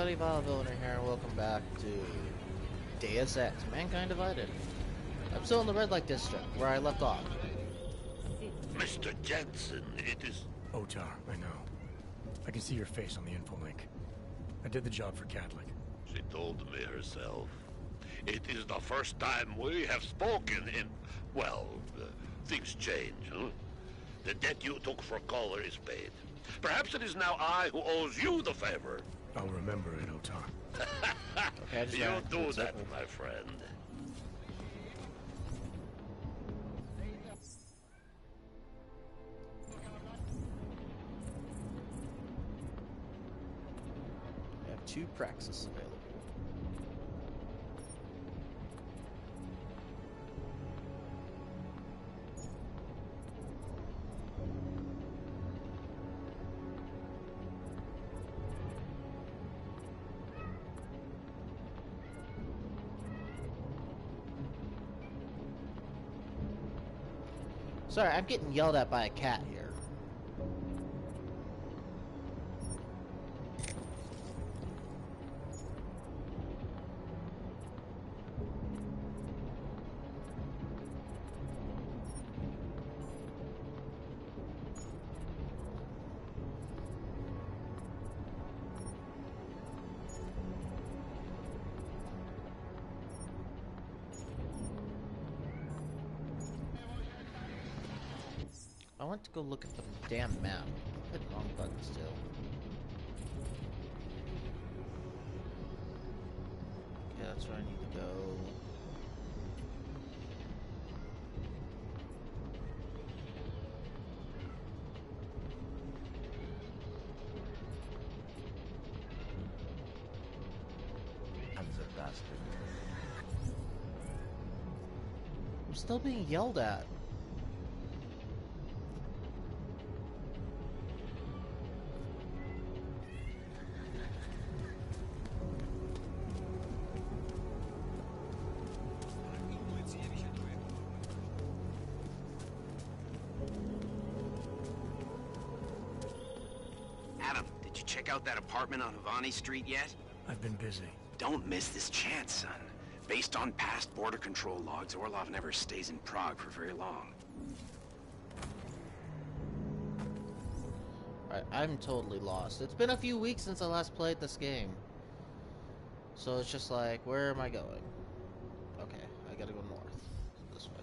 everybody, Villainer here, and welcome back to Deus Ex, Mankind Divided. I'm still in the Red Light District, where I left off. Mr. Jensen, it is... Otar, I know. I can see your face on the info link. I did the job for Catholic. She told me herself. It is the first time we have spoken in... Well, things change, huh? The debt you took for Caller is paid. Perhaps it is now I who owes you the favor. I'll remember it, Otar. Okay, You do that, my friend. We have 2 Praxis available. Sorry, I'm getting yelled at by a cat here. I want to go look at the damn map. Hit the wrong button still. Okay, that's where I need to go. That's a bastard. I'm still being yelled at. Check out that apartment on Havani Street yet? I've been busy. Don't miss this chance, son. Based on past border control logs, Orlov never stays in Prague for very long. Alright, I'm totally lost. It's been a few weeks since I last played this game. So it's just like, where am I going? Okay, I gotta go north. This way.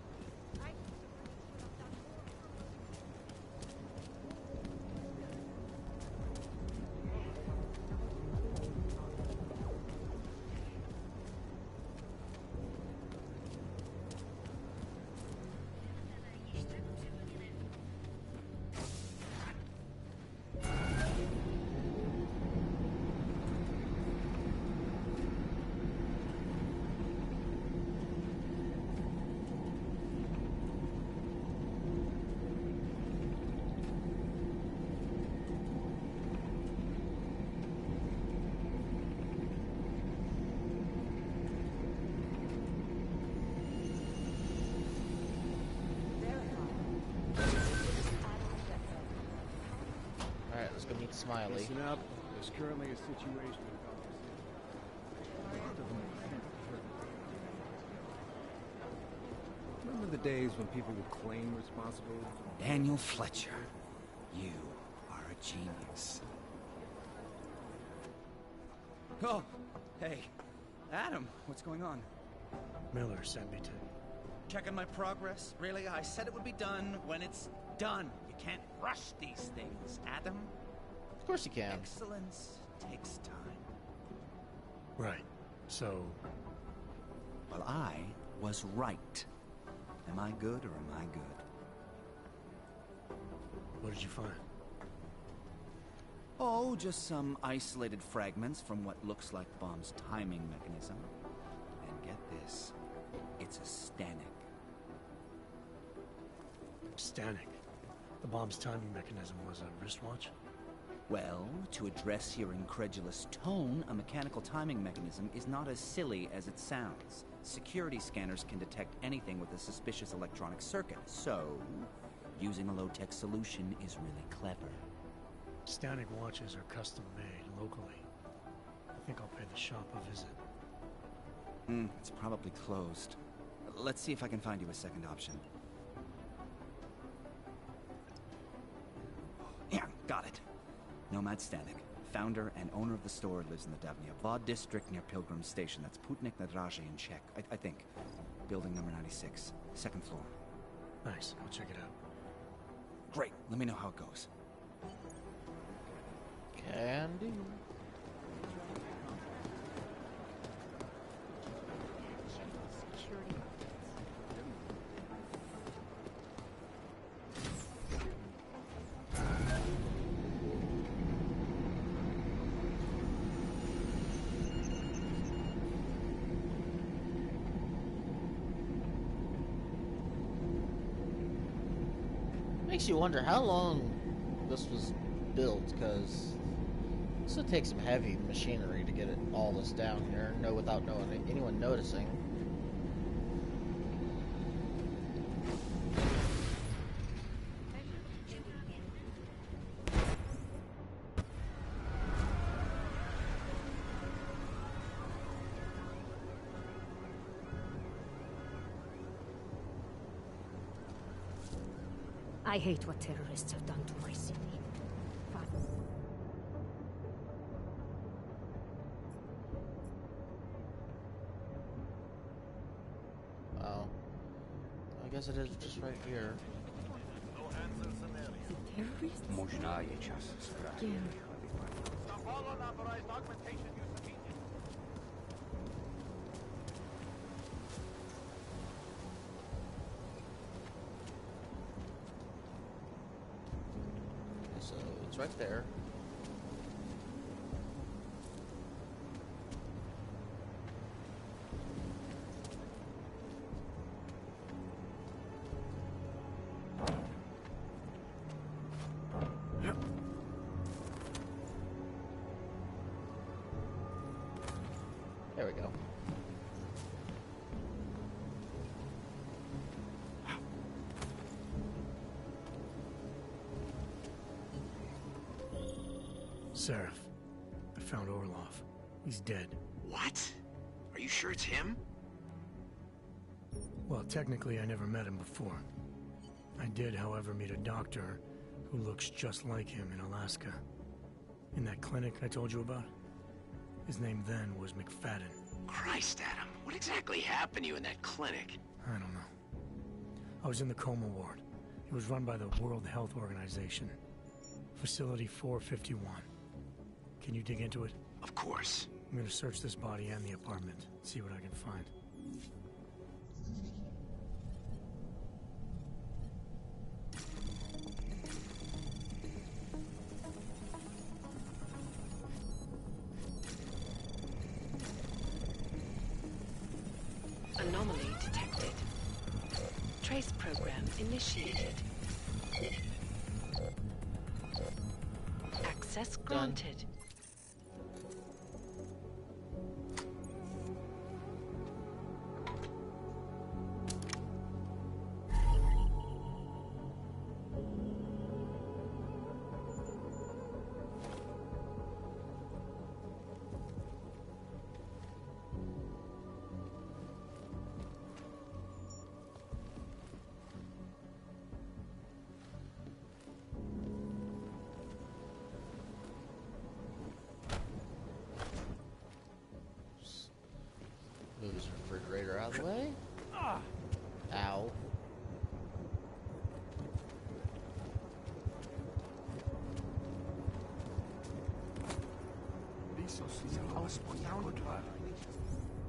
Alright, let's go meet Smiley. Listen up. There's currently a situation. Remember the days when people would claim responsibility? Daniel Fletcher, you are a genius. Oh, hey. Adam, what's going on? Miller sent me to... Checking my progress? Really? I said it would be done when it's done. You can't rush these things, Adam. Of course you can. Excellence takes time. Right. So... Well, I was right. Am I good or am I good? What did you find? Oh, just some isolated fragments from what looks like Bomb's timing mechanism. And get this, it's a Stanek. Stanek. The bomb's timing mechanism was a wristwatch? Well, to address your incredulous tone, a mechanical timing mechanism is not as silly as it sounds. Security scanners can detect anything with a suspicious electronic circuit, so using a low-tech solution is really clever. Stanek watches are custom-made locally. I think I'll pay the shop a visit. It's probably closed. Let's see if I can find you a second option. Yeah, got it. Nomad Stanek, founder and owner of the store, lives in the Davnia district near Pilgrim Station. That's Putnik Nadraje in Czech, I think. Building number 96, second floor. Nice, I'll check it out. Great, let me know how it goes. Can do. Makes you wonder how long this was built, because this would take some heavy machinery to get it all this down here, without anyone noticing. I hate what terrorists have done to my city. Oh. I guess it is just right here. Terrorists? Možná je čas zkrátit Again. So it's right there. There we go. Seraph, I found Orlov. He's dead. What? Are you sure it's him? Well, technically I never met him before. I did, however, meet a doctor who looks just like him in Alaska. In that clinic I told you about. His name then was McFadden. Christ, Adam. What exactly happened to you in that clinic? I don't know. I was in the coma ward. It was run by the World Health Organization. Facility 451. Can you dig into it? Of course. I'm gonna search this body and the apartment, see what I can find. Anomaly detected. Trace program initiated. Access granted. Move his refrigerator out of the way. Ow.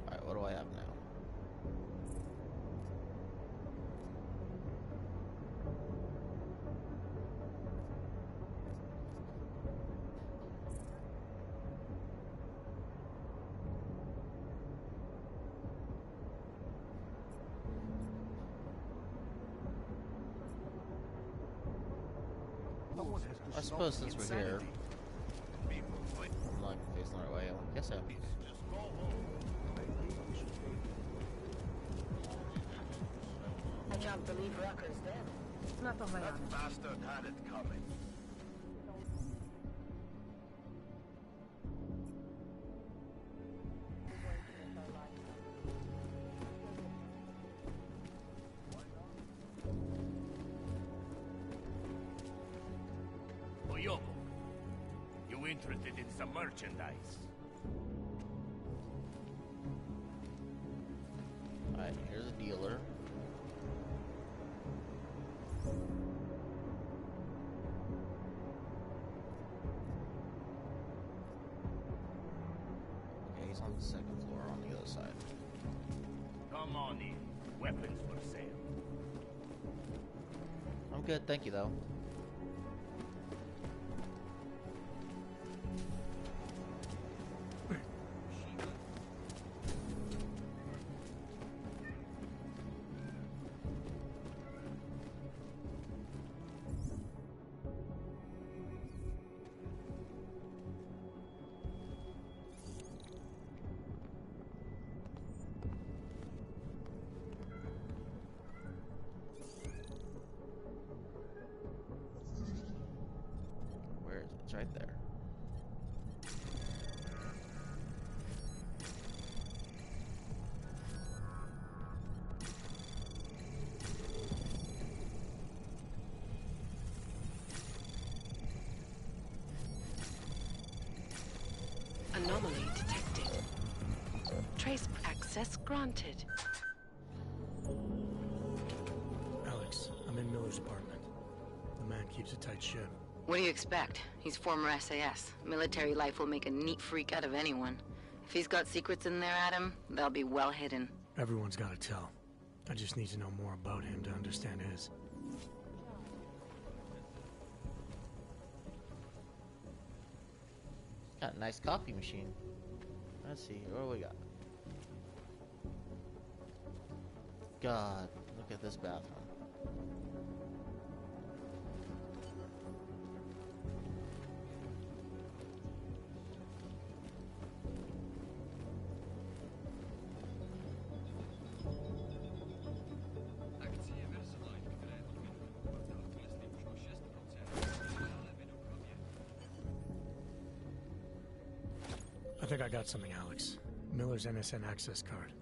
Alright, what do I have now? I suppose since we're here, I'm not facing the right way. I guess so. I can't believe Rucker's dead. Not on my honor. Bastard had it coming. it in some merchandise. Alright, here's a dealer. Okay, he's on the second floor on the other side. Come on in. Weapons for sale. I'm good, thank you though. Where is it? It's right there. Anomaly detected. Trace access granted. Alex, I'm in Miller's apartment. The man keeps a tight ship. What do you expect? He's former SAS. Military life will make a neat freak out of anyone. If he's got secrets in there, Adam, they'll be well hidden. Everyone's got to tell. I just need to know more about him to understand his. Got a nice coffee machine. Let's see, what do we got? God, look at this bathroom. I think I got something, Alex. Miller's NSN access card.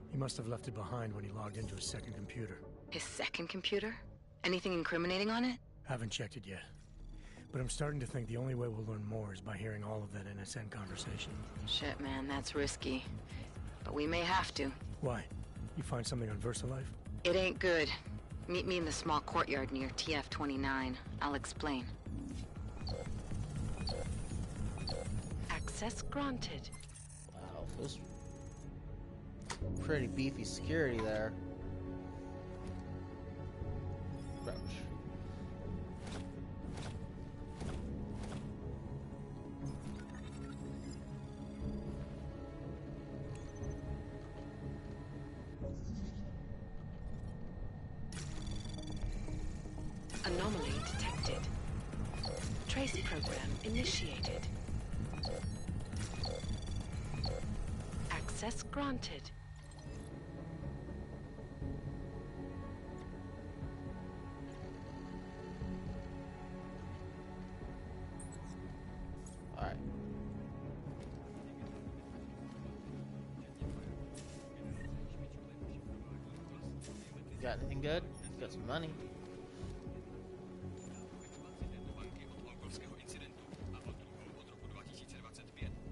He must have left it behind when he logged into his second computer. His second computer? Anything incriminating on it? Haven't checked it yet. But I'm starting to think the only way we'll learn more is by hearing all of that NSN conversation. Shit, man, that's risky. But we may have to. Why? You find something on VersaLife? It ain't good. Meet me in the small courtyard near TF-29. I'll explain. Access granted. Wow, this pretty beefy security there. Crouch. Anomaly detected. Trace program initiated. Access granted. Alright. Got anything good? Got some money.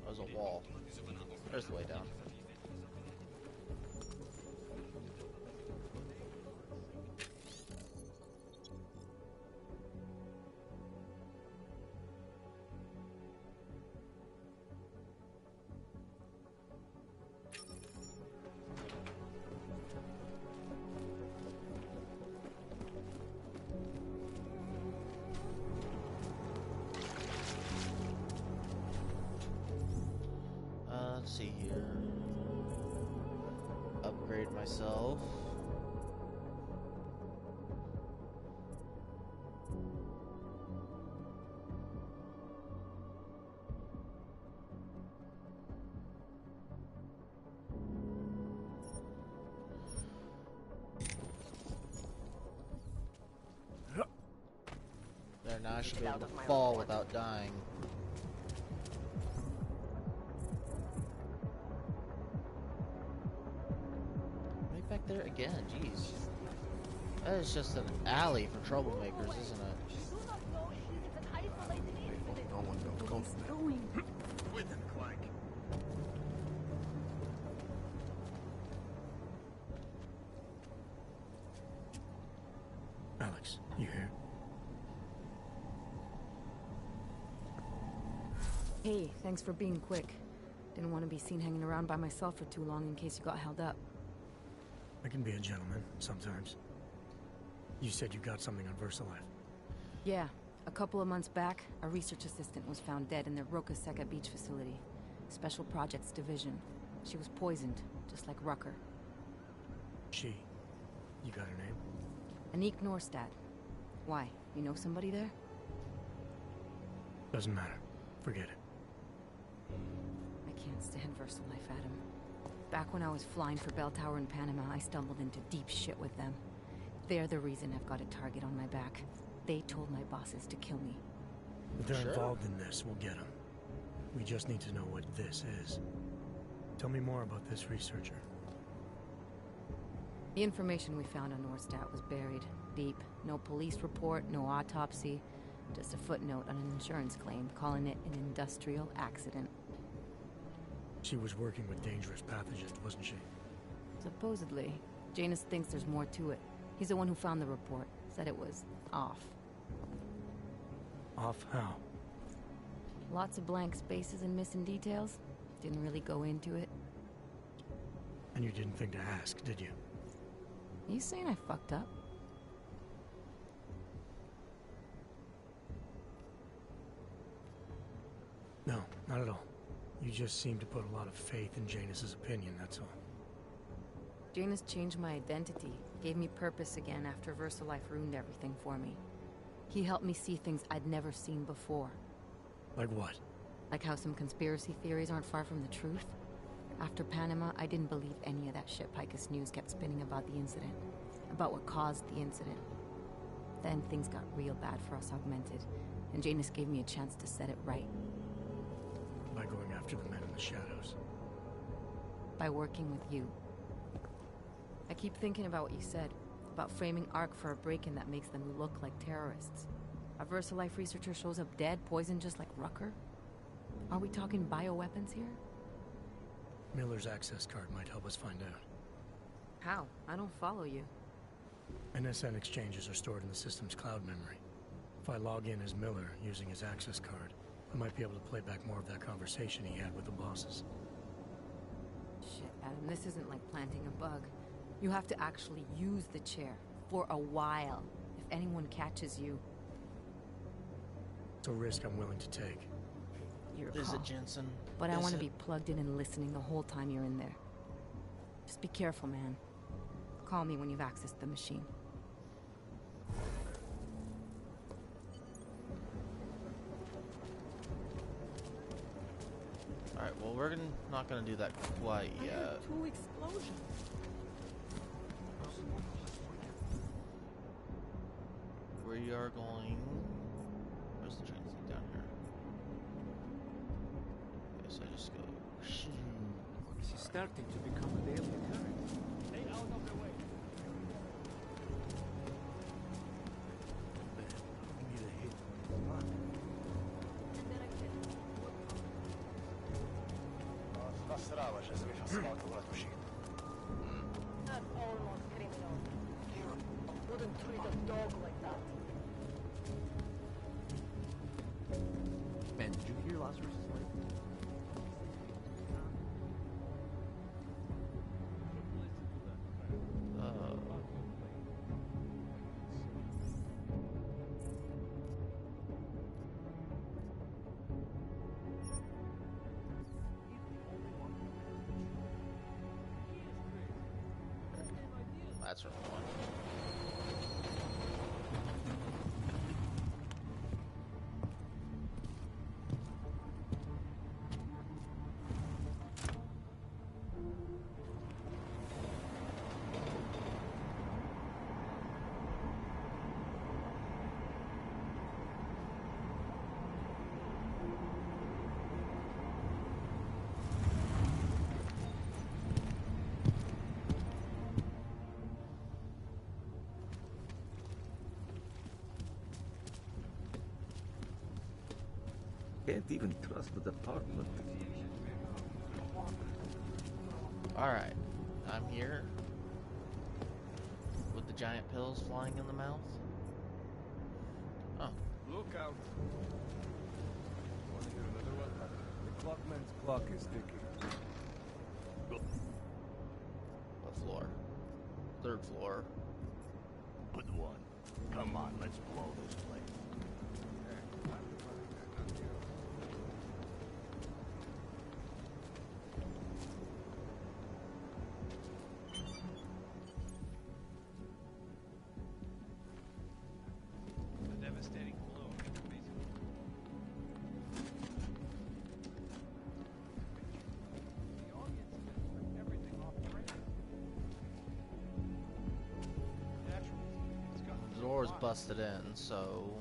There's a wall. There's the way down. Let's see here. Upgrade myself. There, now I should be able to fall without dying. Right back there again, jeez. That is just an alley for troublemakers, isn't it? No one knows. He's going. with him, Clank. Alex, you here? Hey, thanks for being quick. Didn't want to be seen hanging around by myself for too long in case you got held up. I can be a gentleman, sometimes. You said you got something on VersaLife. Yeah, a couple of months back, a research assistant was found dead in their Roca Seca beach facility. Special Projects Division. She was poisoned, just like Rucker. She. You got her name? Anik Norstad. Why? You know somebody there? Doesn't matter. Forget it. I can't stand VersaLife, Adam. Back when I was flying for Bell Tower in Panama, I stumbled into deep shit with them. They're the reason I've got a target on my back. They told my bosses to kill me. If they're involved in this, we'll get them. We just need to know what this is. Tell me more about this researcher. The information we found on Norstad was buried deep. No police report, no autopsy. Just a footnote on an insurance claim, calling it an industrial accident. She was working with dangerous pathogens, wasn't she? Supposedly. Janus thinks there's more to it. He's the one who found the report. Said it was off. Off how? Lots of blank spaces and missing details. Didn't really go into it. And you didn't think to ask, did you? You saying I fucked up? No, not at all. You just seem to put a lot of faith in Janus's opinion, that's all. Janus changed my identity, gave me purpose again after VersaLife ruined everything for me. He helped me see things I'd never seen before. Like what? Like how some conspiracy theories aren't far from the truth. After Panama, I didn't believe any of that shit Picus News kept spinning about the incident. About what caused the incident. Then things got real bad for us Augmented, and Janus gave me a chance to set it right. By going after the men in the shadows. By working with you. I keep thinking about what you said, about framing ARC for a break-in that makes them look like terrorists. A VersaLife researcher shows up dead, poisoned just like Rucker? Are we talking bioweapons here? Miller's access card might help us find out. How? I don't follow you. NSN exchanges are stored in the system's cloud memory. If I log in as Miller using his access card, I might be able to play back more of that conversation he had with the bosses. Shit, Adam, this isn't like planting a bug. You have to actually use the chair. For a while. If anyone catches you. It's a risk I'm willing to take. Your Is call. it Jensen? But I Is want to it? be plugged in and listening the whole time you're in there. Just be careful, man. Call me when you've accessed the machine. Alright, well, we're not gonna do that quite yet. 2 explosions. We are going... Where's the train thing down here? Okay, so I just go... She's starting to become a daily occurrence. Stay out of the way. Need a hit. That's almost criminal. Wouldn't treat a dog like that. Man, did you hear Lazarus' life? That's where we want. can't even trust the department. Alright, I'm here with the giant pills flying in the mouth. Oh. Look out. Want to hear another one? The clockman's clock is ticking. What floor? Third floor. Good one. Come on, let's blow this place. Door's busted in, so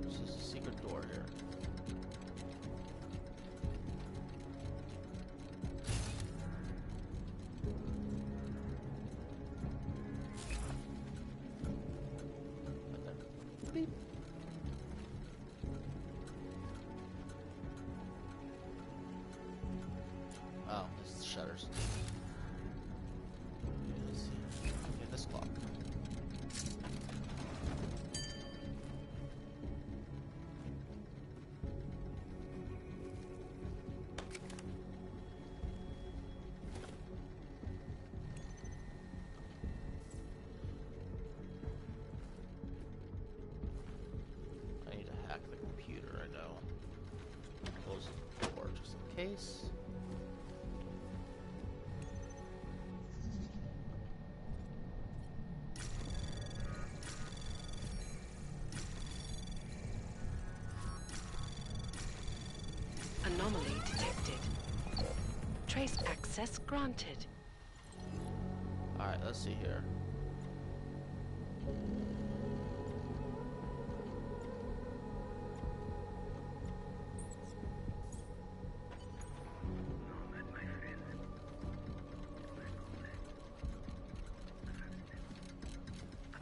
this is a secret door here. Beep. Oh, this is the shutters. Let's see. Okay, this clock. I need to hack the computer, I know. Close the door just in case. Anomaly detected. Trace access granted. Alright, let's see here.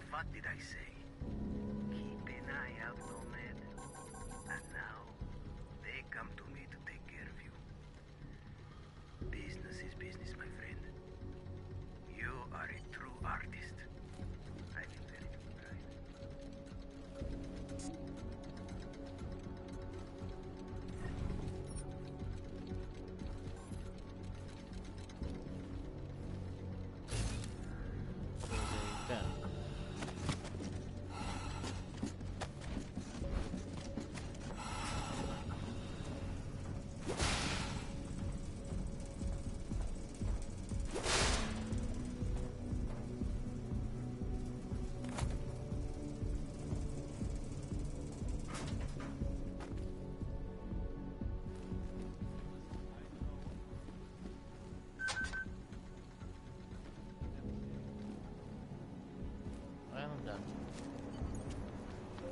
What did I say? Keep an eye out, Nomad. And now, they come to me to take care of you. Business is business, my friend. You are a true artist. I feel very proud. There's a vent. Well, I'm done.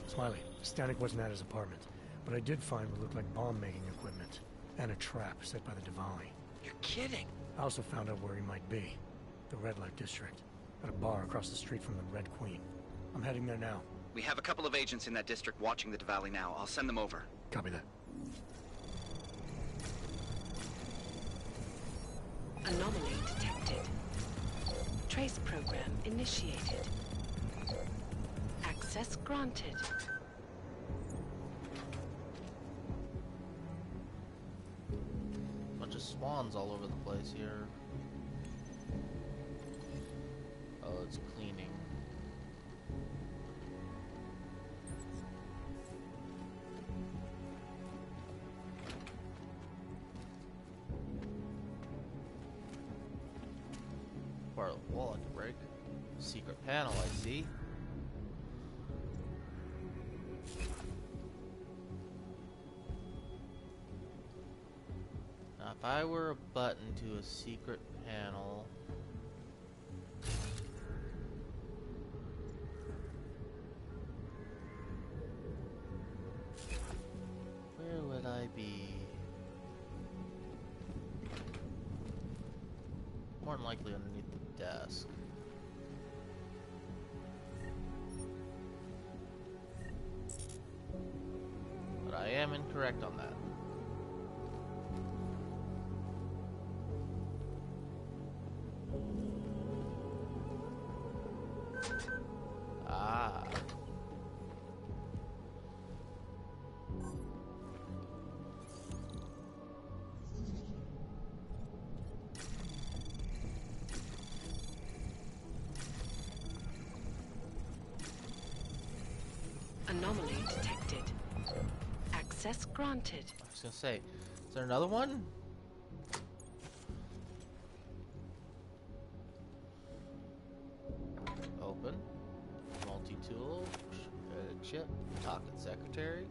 Smiley, Stanek wasn't at his apartment, but I did find what looked like bomb-making equipment and a trap set by the Diwali. You're kidding. I also found out where he might be. The Red Light District. At a bar across the street from the Red Queen. I'm heading there now. We have a couple of agents in that district watching the Diwali now. I'll send them over. Copy that. Anomaly detected. Trace program initiated. Access granted. Bunch of swans all over the place here. Oh, it's cleaning. Part of the wall I can break. Secret panel, I see. Now, if I were a button to a secret panel... more than likely underneath the desk. But I am incorrect on that. Ah. Anomaly detected. Access granted. I was gonna say, is there another one? Open. Multi-tool. Chip. Talking secretary.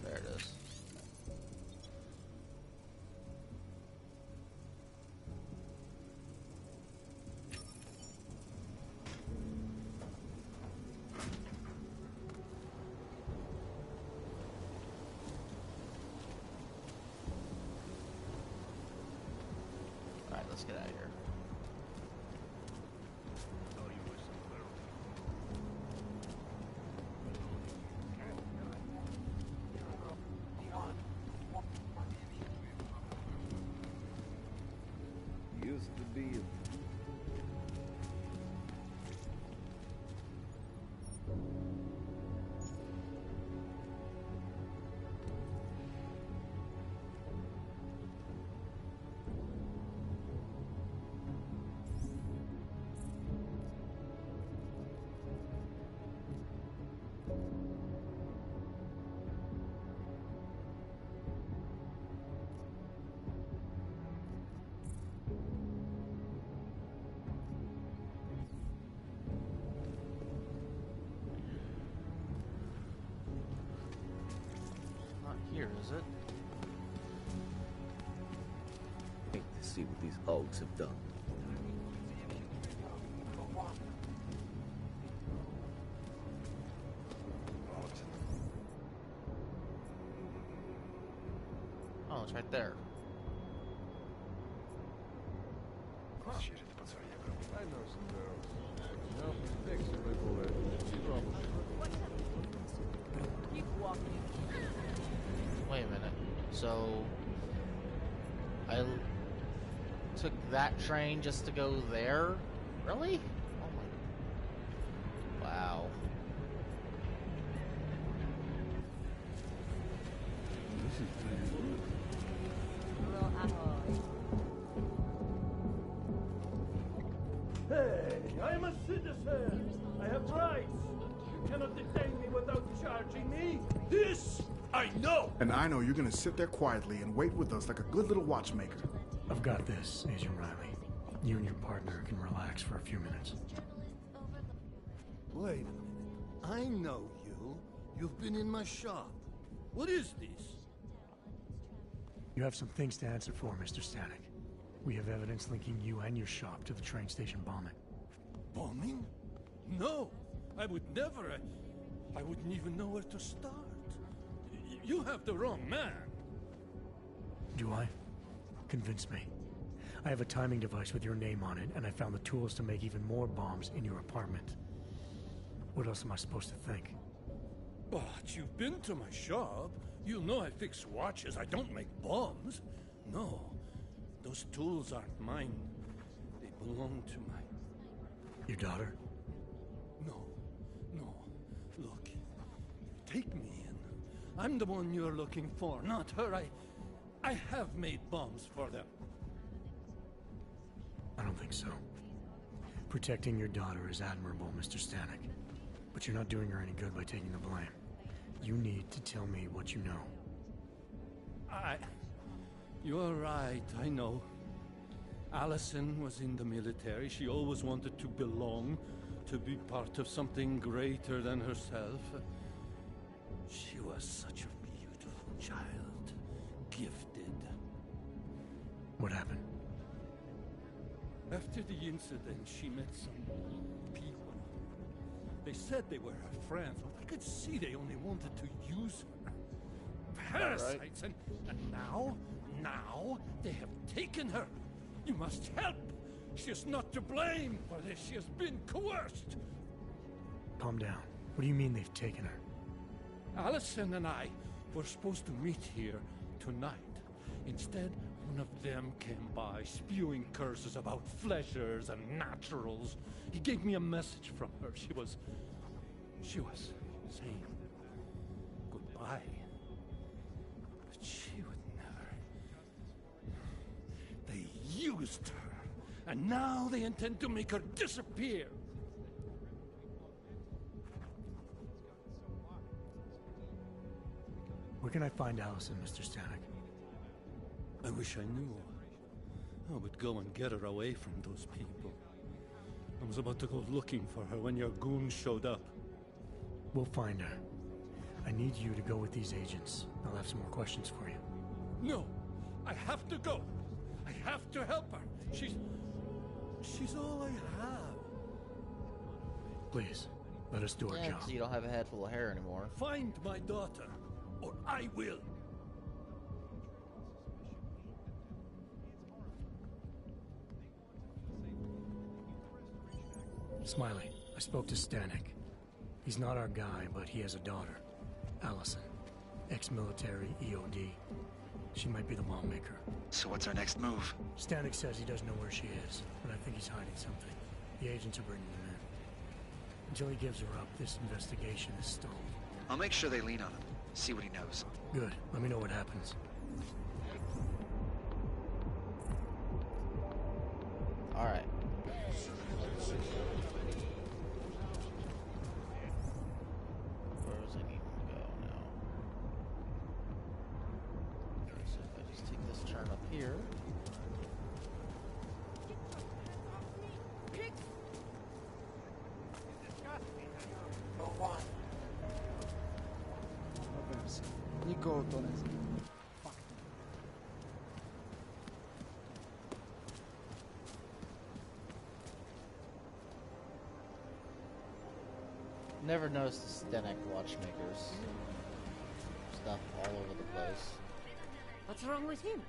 There it is. Alright, let's get out of here. Used to be Not here, is it? hate to see what these hogs have done. Oh, it's right there. I know some girls. No, fix it before trouble. Keep walking. Wait a minute. So I took that train just to go there? Really? Oh my. Wow. This is pretty good. Hey, I am a citizen. I have rights. You cannot detain me without charging me. This I know. And I know you're gonna sit there quietly and wait with us like a good little watchmaker. I've got this, Agent Riley. You and your partner can relax for a few minutes. Wait a minute. I know you. You've been in my shop. What is this? You have some things to answer for, Mr. Stanek. We have evidence linking you and your shop to the train station bombing. Bombing? No, I would never. I wouldn't even know where to start. You have the wrong man. Do I? Convince me. I have a timing device with your name on it, and I found the tools to make even more bombs in your apartment. What else am I supposed to think? But you've been to my shop. You know I fix watches. I don't make bombs. No, those tools aren't mine. They belong to my... Your daughter? No. Look, take me in. I'm the one you're looking for, not her. I have made bombs for them. I don't think so. Protecting your daughter is admirable, Mr. Stanek. But you're not doing her any good by taking the blame. You need to tell me what you know. You're right, I know. Allison was in the military. She always wanted to belong, to be part of something greater than herself. She was such a beautiful child. Gifted. What happened? After the incident, she met some people. They said they were her friends, but I could see they only wanted to use her. Parasites, and now they have taken her. You must help. She is not to blame for this. She has been coerced. Calm down. What do you mean they've taken her? Allison and I were supposed to meet here tonight. Instead, one of them came by, spewing curses about fleshers and naturals. He gave me a message from her. She was saying goodbye. But she would never. They used her, and now they intend to make her disappear. Where can I find Allison, Mr. Stanek? I wish I knew. I would go and get her away from those people. I was about to go looking for her when your goons showed up. We'll find her. I need you to go with these agents. I'll have some more questions for you. No! I have to go! I have to help her! She's all I have. Please, let us do our job. So you don't have a head full of hair anymore. Find my daughter, or I will. Smiley, I spoke to Stanek. He's not our guy, but he has a daughter, Allison. Ex-military, EOD. She might be the lawmaker. So what's our next move? Stanek says he doesn't know where she is, but I think he's hiding something. The agents are bringing him in. Until he gives her up, this investigation is stalled. I'll make sure they lean on him. See what he knows. Good. Let me know what happens. Alright. Where does I need to go now? Okay, so if I just take this turn up here. Never noticed the Stenek watchmakers stuff all over the place. What's wrong with him?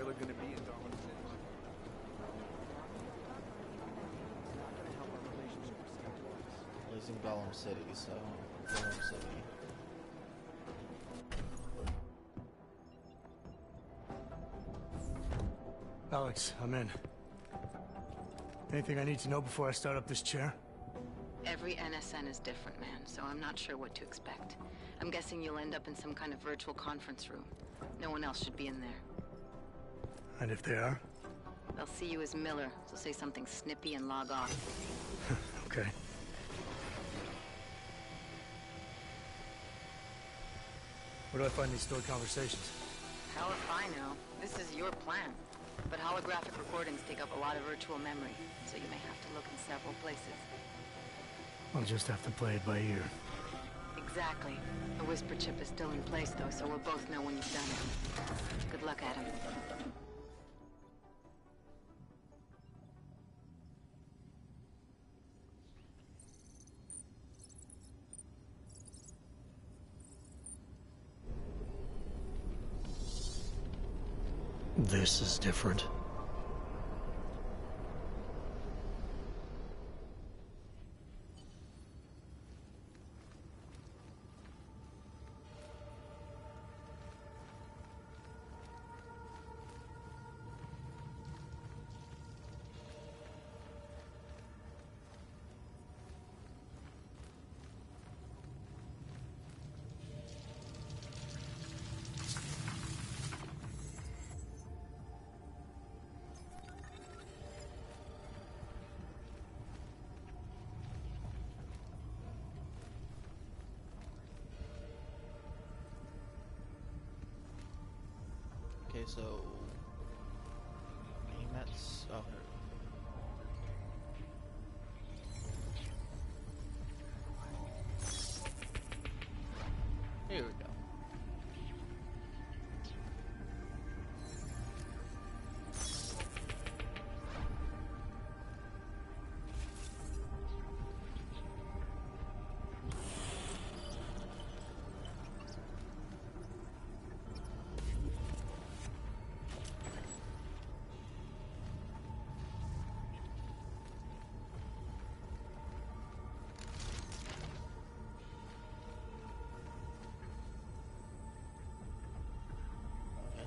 Going to be in Gotham City. He's in Gollum City, so Gollum City. Alex, I'm in. Anything I need to know before I start up this chair? Every NSN is different, man, so I'm not sure what to expect. I'm guessing you'll end up in some kind of virtual conference room. No one else should be in there. And if they are? They'll see you as Miller, so say something snippy and log off. Okay. Where do I find these stored conversations? Hell if I know. This is your plan. But holographic recordings take up a lot of virtual memory, so you may have to look in several places. I'll just have to play it by ear. Exactly. The whisper chip is still in place, though, so we'll both know when you've done it. Good luck, Adam. This is different. so aim at. Oh, here we go.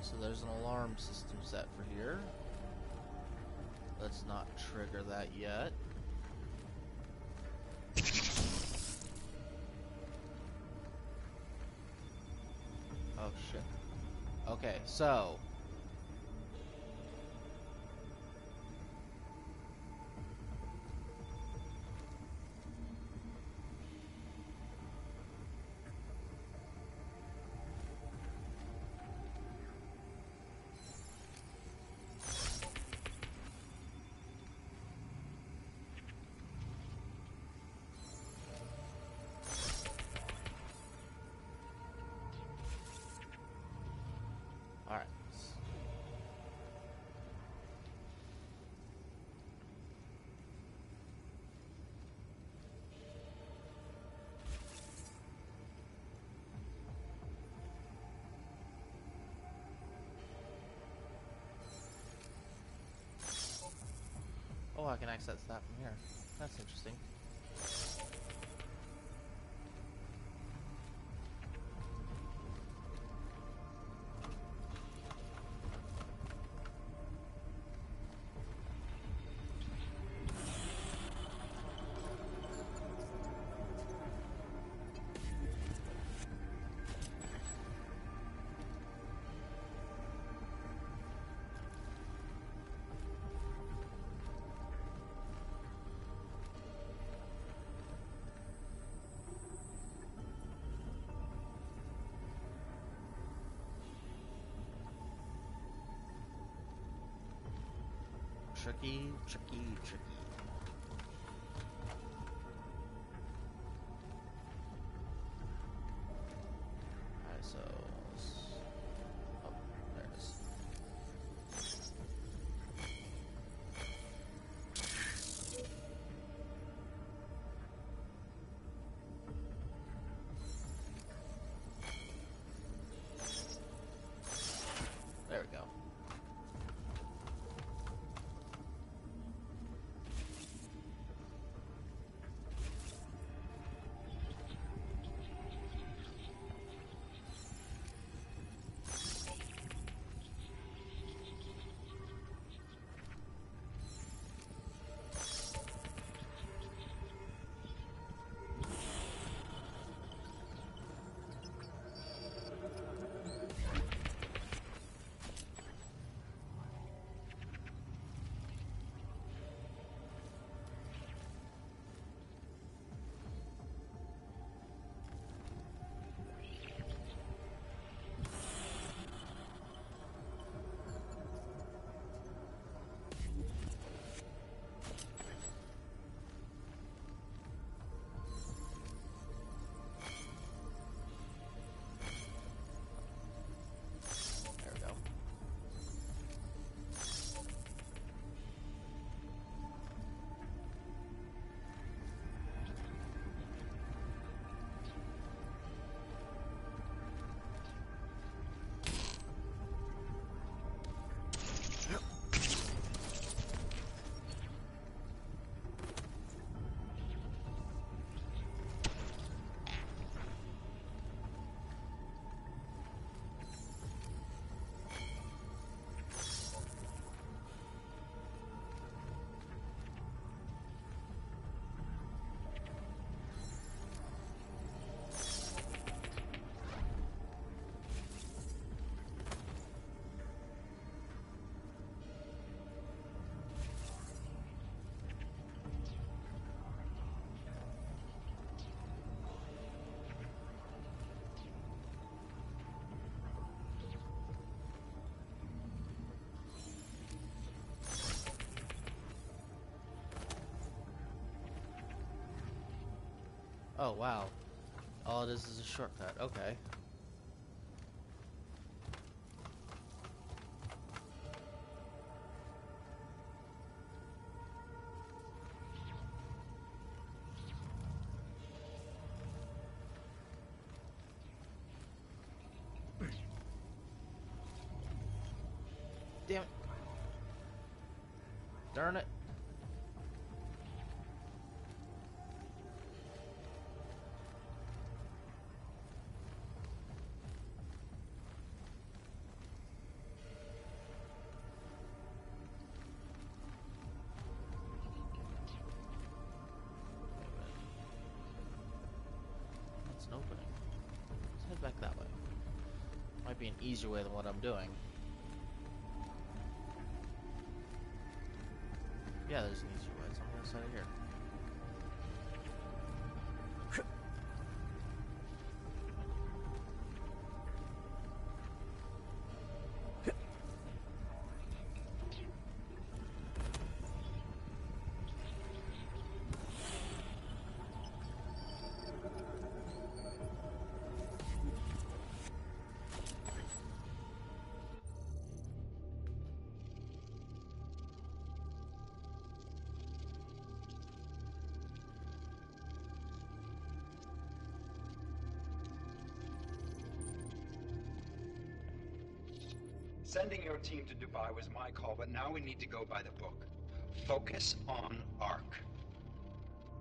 So there's an alarm system set for here. Let's not trigger that yet. Oh shit. Okay, so alright. Oh, I can access that from here. That's interesting. Tricky, tricky, tricky. Alright, so... Oh, there it is. There we go. Oh, wow. All this is a shortcut. Okay. Damn it. Darn it. That's an opening. Let's head back that way. Might be an easier way than what I'm doing. Yeah, there's an easier way. It's on the other side of here. Sending your team to Dubai was my call, but now we need to go by the book. Focus on Ark.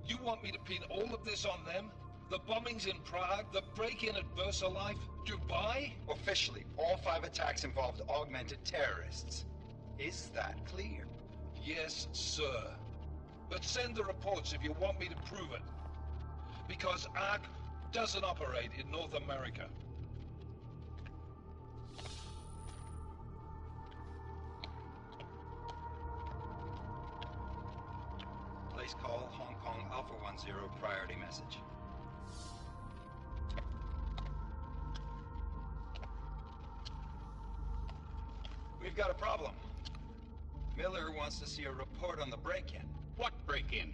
You want me to pin all of this on them? The bombings in Prague, the break-in at VersaLife, Dubai? Officially, all 5 attacks involved augmented terrorists. Is that clear? Yes, sir. But send the reports if you want me to prove it. Because Ark doesn't operate in North America. Place call Hong Kong Alpha 10 priority message. We've got a problem. Miller wants to see a report on the break-in. What break-in?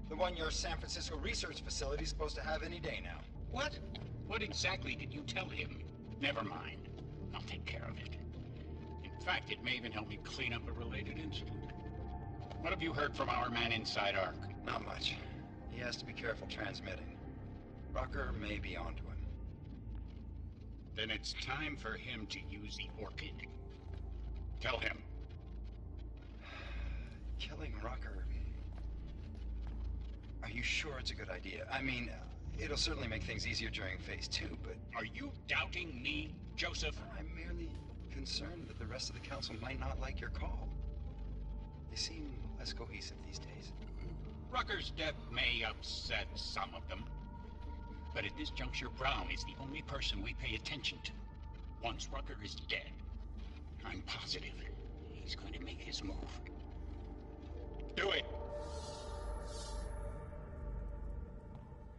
The one your San Francisco research facility is supposed to have any day now. What? What exactly did you tell him? Never mind. I'll take care of it. In fact, it may even help me clean up a related incident. What have you heard from our man inside Ark? Not much. He has to be careful transmitting. Rucker may be onto him. Then it's time for him to use the Orchid. Tell him. Killing Rucker... Are you sure it's a good idea? I mean, it'll certainly make things easier during Phase 2, but... Are you doubting me, Joseph? I'm merely concerned that the rest of the Council might not like your call. They seem less cohesive these days. Rucker's death may upset some of them. But at this juncture, Brown is the only person we pay attention to. Once Rucker is dead, I'm positive he's going to make his move. Do it!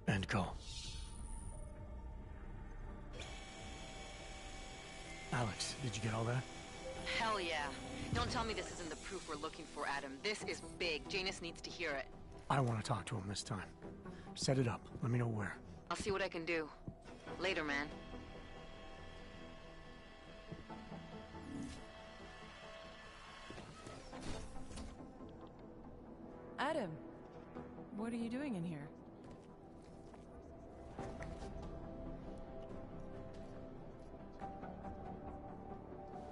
End call. Alex, did you get all that? Hell yeah. Don't tell me this isn't the proof we're looking for, Adam. This is big. Janus needs to hear it. I want to talk to him this time. Set it up. Let me know where. I'll see what I can do. Later, man. Adam, what are you doing in here?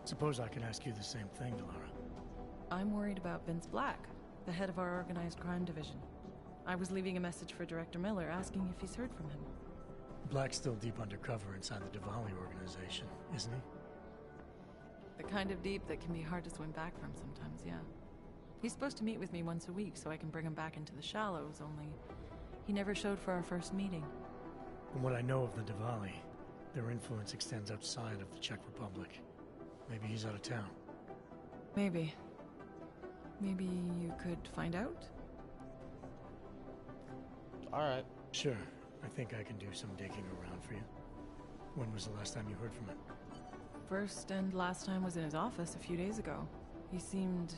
Suppose I could ask you the same thing, Delara. I'm worried about Vince Black, the head of our organized crime division. I was leaving a message for Director Miller asking if he's heard from him. Black's still deep undercover inside the Diwali organization, isn't he? The kind of deep that can be hard to swim back from sometimes, yeah. He's supposed to meet with me once a week so I can bring him back into the shallows, only he never showed for our first meeting. From what I know of the Diwali, their influence extends outside of the Czech Republic. Maybe he's out of town. Maybe. Maybe you could find out? Alright. Sure. I think I can do some digging around for you. When was the last time you heard from him? First and last time was in his office a few days ago. He seemed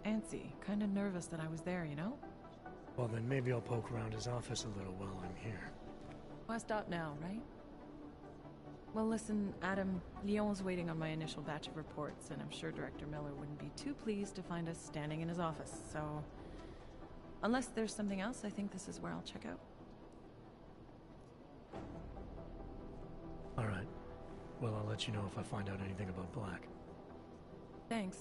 antsy, kind of nervous that I was there, you know? Well, then maybe I'll poke around his office a little while I'm here. Why stop now, right? Well, listen, Adam, Lyon's waiting on my initial batch of reports, and I'm sure Director Miller wouldn't be too pleased to find us standing in his office, so... Unless there's something else, I think this is where I'll check out. All right. Well, I'll let you know if I find out anything about Black. Thanks.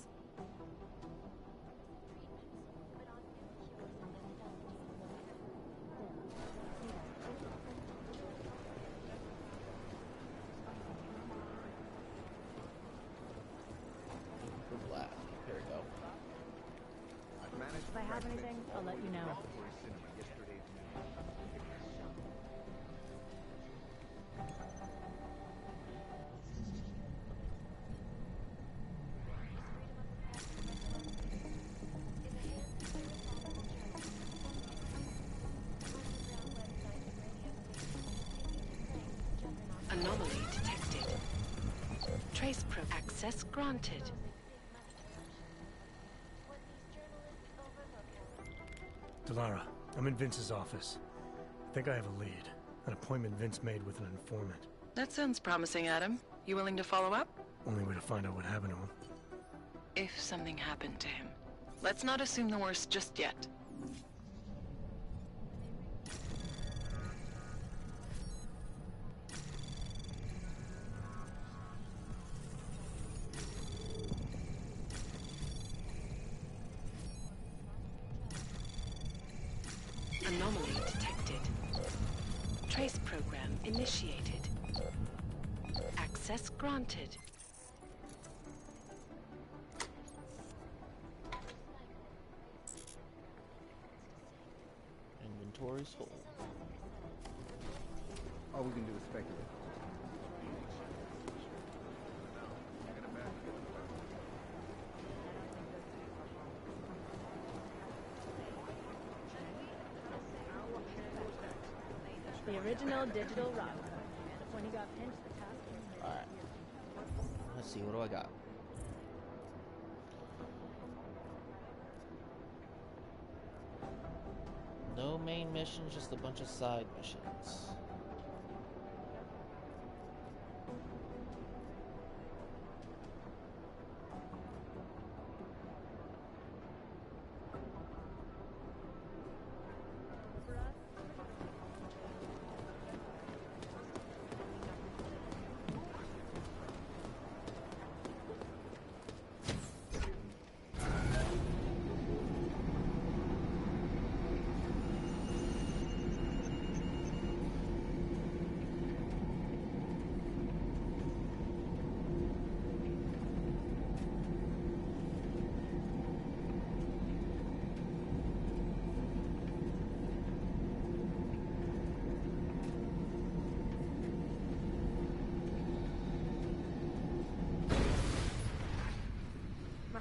Black. Here we go. If I have anything, I'll let you know. Anomaly detected. Trace pro access granted. Delara, I'm in Vince's office. I think I have a lead. An appointment Vince made with an informant. That sounds promising, Adam. You willing to follow up? Only way to find out what happened to him. If something happened to him. Let's not assume the worst just yet. Anomaly detected. Trace program initiated. Access granted. Inventory's full. All we can do is speculate. The original digital rock. When he got pinched, the task was Alright. Let's see, what do I got? No main mission, just a bunch of side missions.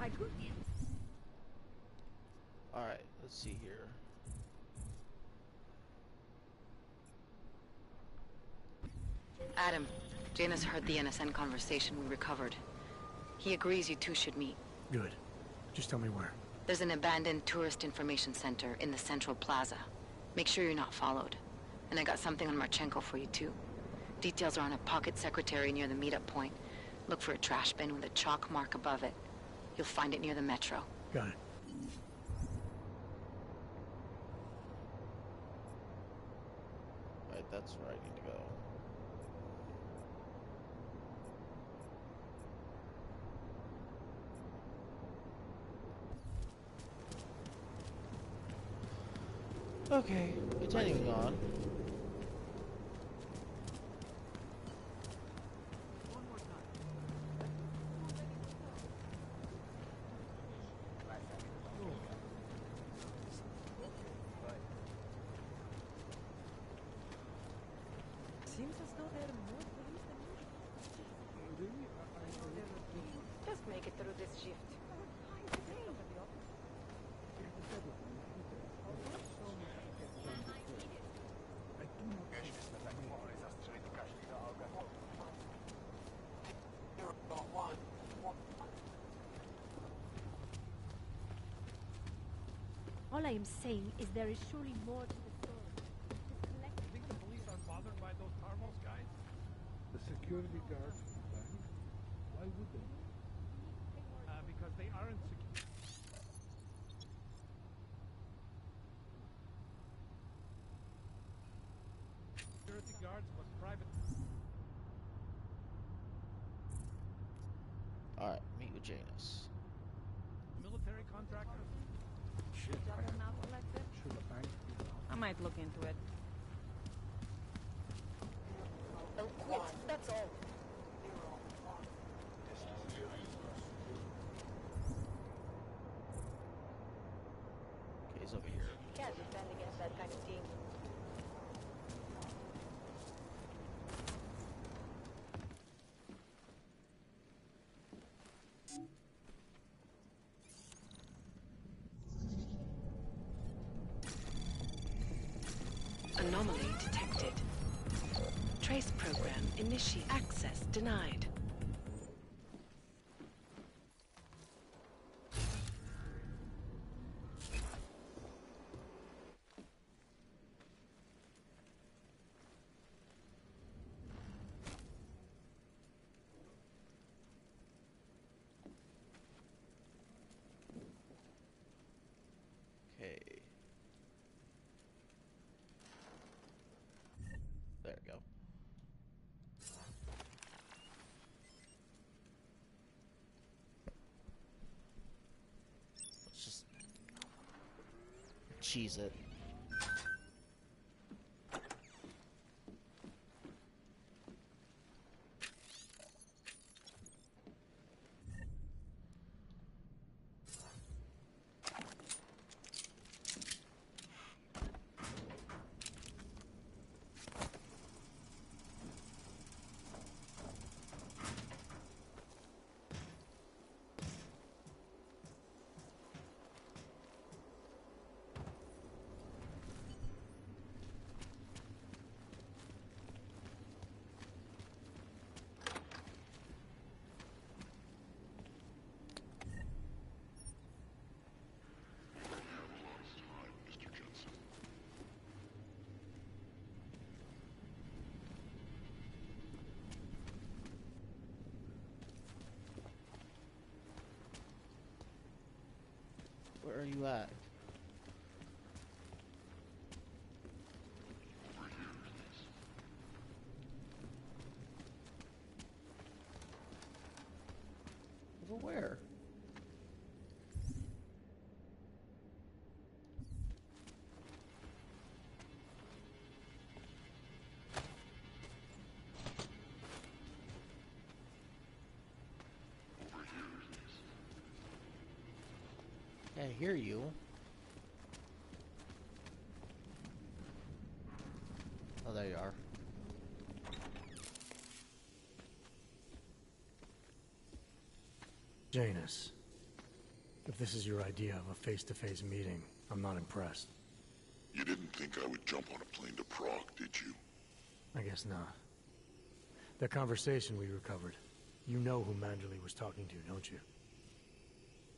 my goodness. Alright, let's see here. Adam, Janus heard the NSN conversation we recovered. He agrees you two should meet. Good. Just tell me where. There's an abandoned tourist information center in the central plaza. Make sure you're not followed. And I got something on Marchenko for you too. Details are on a pocket secretary near the meetup point. Look for a trash bin with a chalk mark above it. You'll find it near the metro. Got it. Right, that's where I need to go. Okay, continuing on. Seems as though there are more police than usual. Just make it through this shift. Olej, am saying is there is surely more to the story. You think the police aren't bothered by those Tarmos guys? The security guards at the bank? Why would they? Because they aren't secure. Security guards, but private. Alright, meet with Janus. Military contractor? Shit. Should the bank be down? I might look into it. Don't quit, that's all. Okay, he's over here. Can't defend against that kind of team. Anomaly detected. Trace program initiate. Access denied. Okay. There we go. Let's just cheese it. Where are you at? Over where? I hear you. Oh, there you are. Janus, if this is your idea of a face-to-face meeting, I'm not impressed. You didn't think I would jump on a plane to Prague, did you? I guess not. That conversation we recovered, you know who Manderley was talking to, don't you?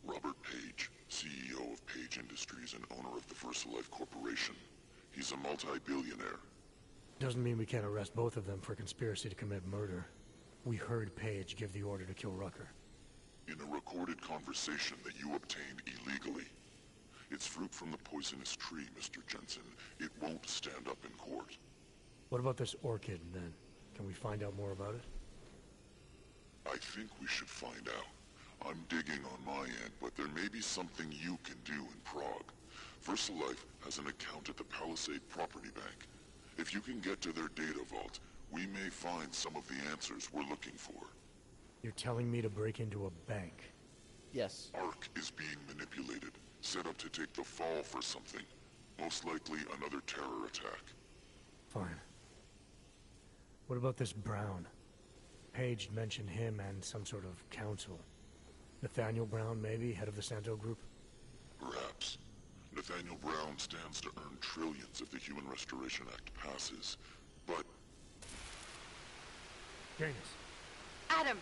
Robert Page, CEO of Page Industries and owner of the VersaLife Corporation. He's a multi-billionaire. Doesn't mean we can't arrest both of them for conspiracy to commit murder. We heard Page give the order to kill Rucker. In a recorded conversation that you obtained illegally. It's fruit from the poisonous tree, Mr. Jensen. It won't stand up in court. What about this orchid, then? Can we find out more about it? I think we should find out. I'm digging on my end, but there may be something you can do in Prague. VersaLife has an account at the Palisade Property Bank. If you can get to their data vault, we may find some of the answers we're looking for. You're telling me to break into a bank? Yes. Ark is being manipulated, set up to take the fall for something. Most likely another terror attack. Fine. What about this Brown? Page mentioned him and some sort of council. Nathaniel Brown, maybe, head of the Santo Group? Perhaps. Nathaniel Brown stands to earn trillions if the Human Restoration Act passes, but... Janus. Adam!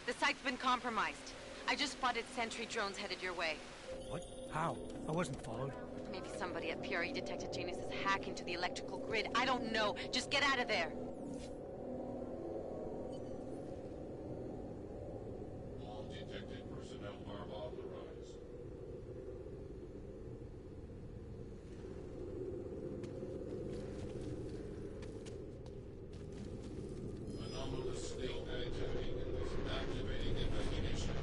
The site's been compromised. I just spotted sentry drones headed your way. What? How? I wasn't followed. Maybe somebody at PRE detected Janus's hack into the electrical grid. I don't know. Just get out of there. All detected personnel are authorized. Anomalous state activity. Activating investigation.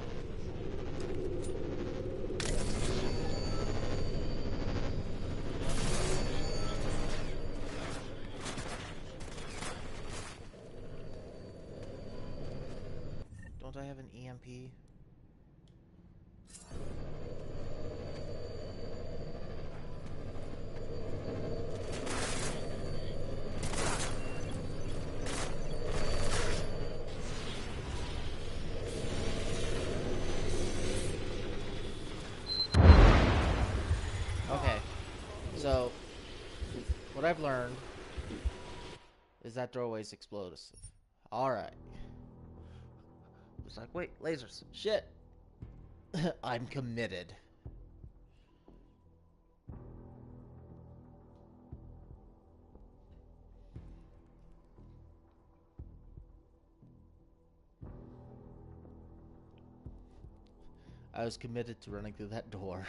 Don't I have an EMP? Okay, so what I've learned is that doorway's explosive. Alright. It's like, wait, lasers. Shit. I'm committed. I was committed to running through that door.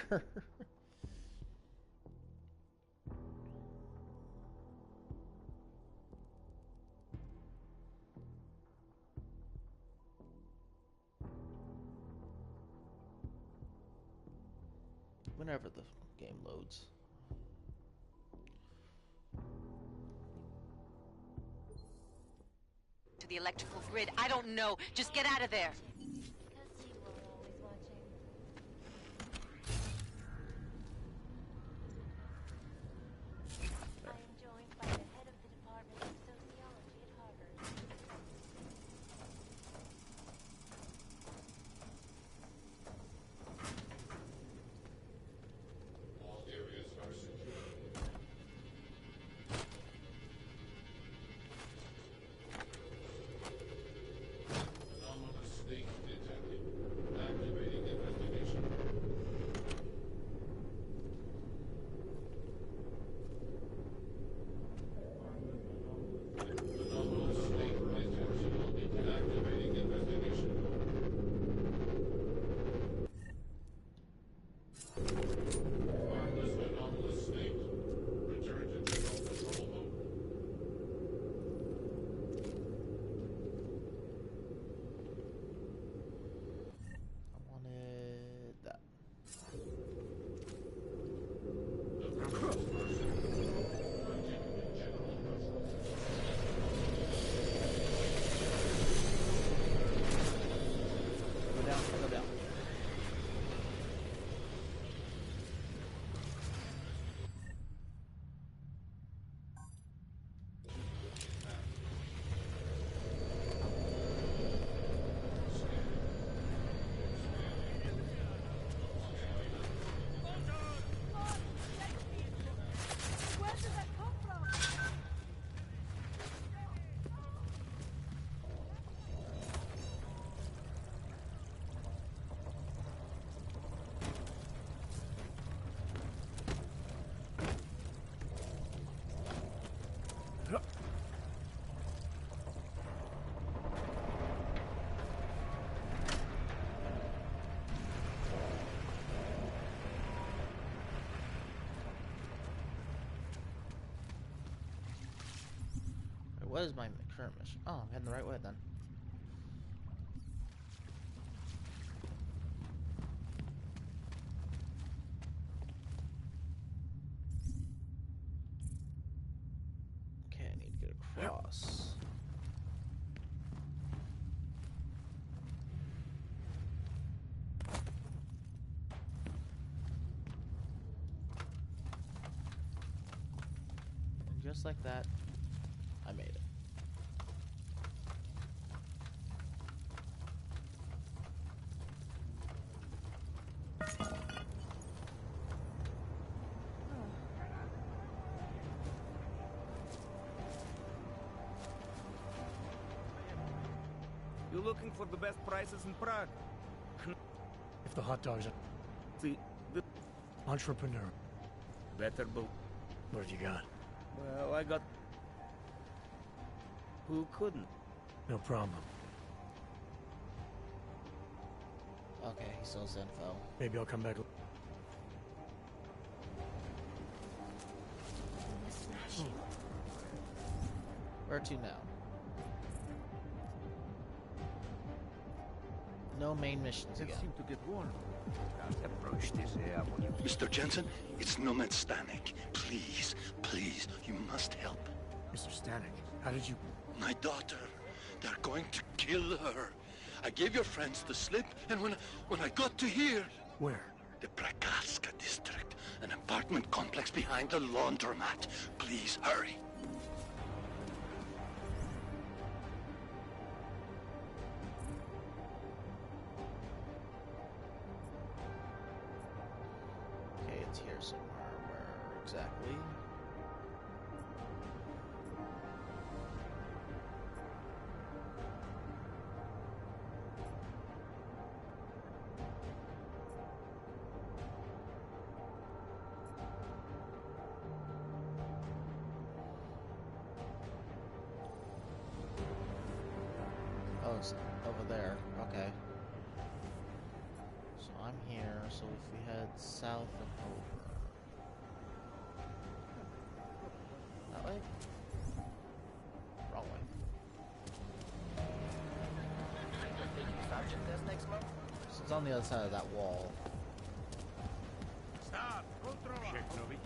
Whenever the game loads. To the electrical grid. I don't know. Just get out of there. All areas are secure. Anomalous state detected. Activating investigation. Anomalous state detected. Activating investigation. Harmless anomalous state. Return to general control mode. I wanted that. Go down, go down. Where did that come from? What is my current mission? Oh, I'm heading the right way then. Okay, I need to get across. And just like that, I made it. You looking for the best prices in Prague? If the hot dogs are... See, the entrepreneur. better, but... What you got? Well, I got... Who couldn't? No problem. Okay, he sells info. Maybe I'll come back. Where to now? No main missions again. Seem to get warm. Approach this area. Mr. Jensen, it's Nomad Stanek. Please, please, you must help. Mr. Stanek, how did you... My daughter. They're going to kill her. I gave your friends the slip, and when I got to here... Where? The Prakarska district. An apartment complex behind the laundromat. Please, hurry. Okay, it's here somewhere. Where exactly? Oh, it's over there. Okay. So I'm here, so if we head south and over. That way? Wrong way. So it's on the other side of that wall. Stop! Control! Check, Novi.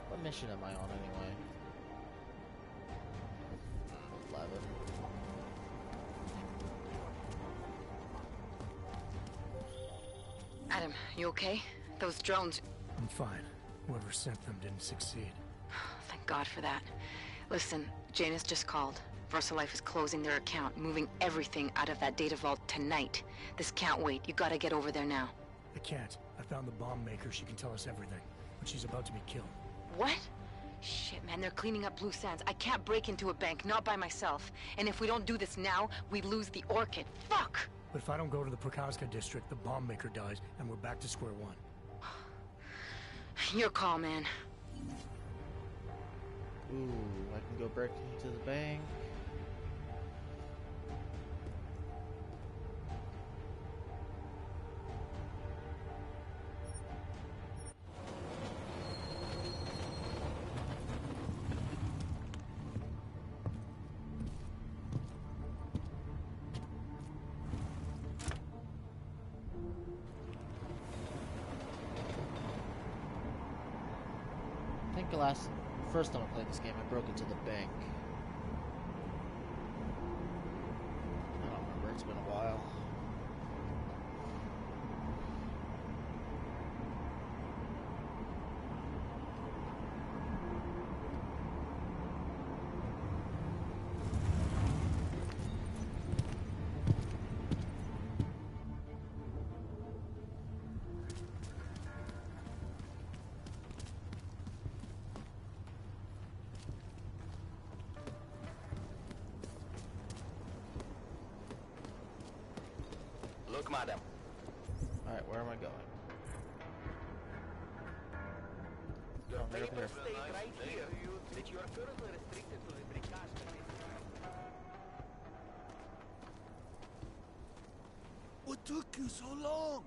What mission am I on anyway? 11. Adam, you okay? Those drones... I'm fine. Whoever sent them didn't succeed. Thank God for that. Listen, Janus just called. VersaLife is closing their account, moving everything out of that data vault tonight. This can't wait. You gotta get over there now. I can't. I found the bomb maker. She can tell us everything. But she's about to be killed. What? Shit, man, they're cleaning up loose ends. I can't break into a bank, not by myself. And if we don't do this now, we lose the Orchid. Fuck! But if I don't go to the Prakaska district, the bomb maker dies, and we're back to square one. Your call, man. Ooh, I can go break into the bank. I think the first time I played this game, I broke into the bank. I don't remember, it's been a while. Look, madam. Alright, where am I going? Your right up papers here. state right here that you are currently restricted to the Prikaska. What took you so long?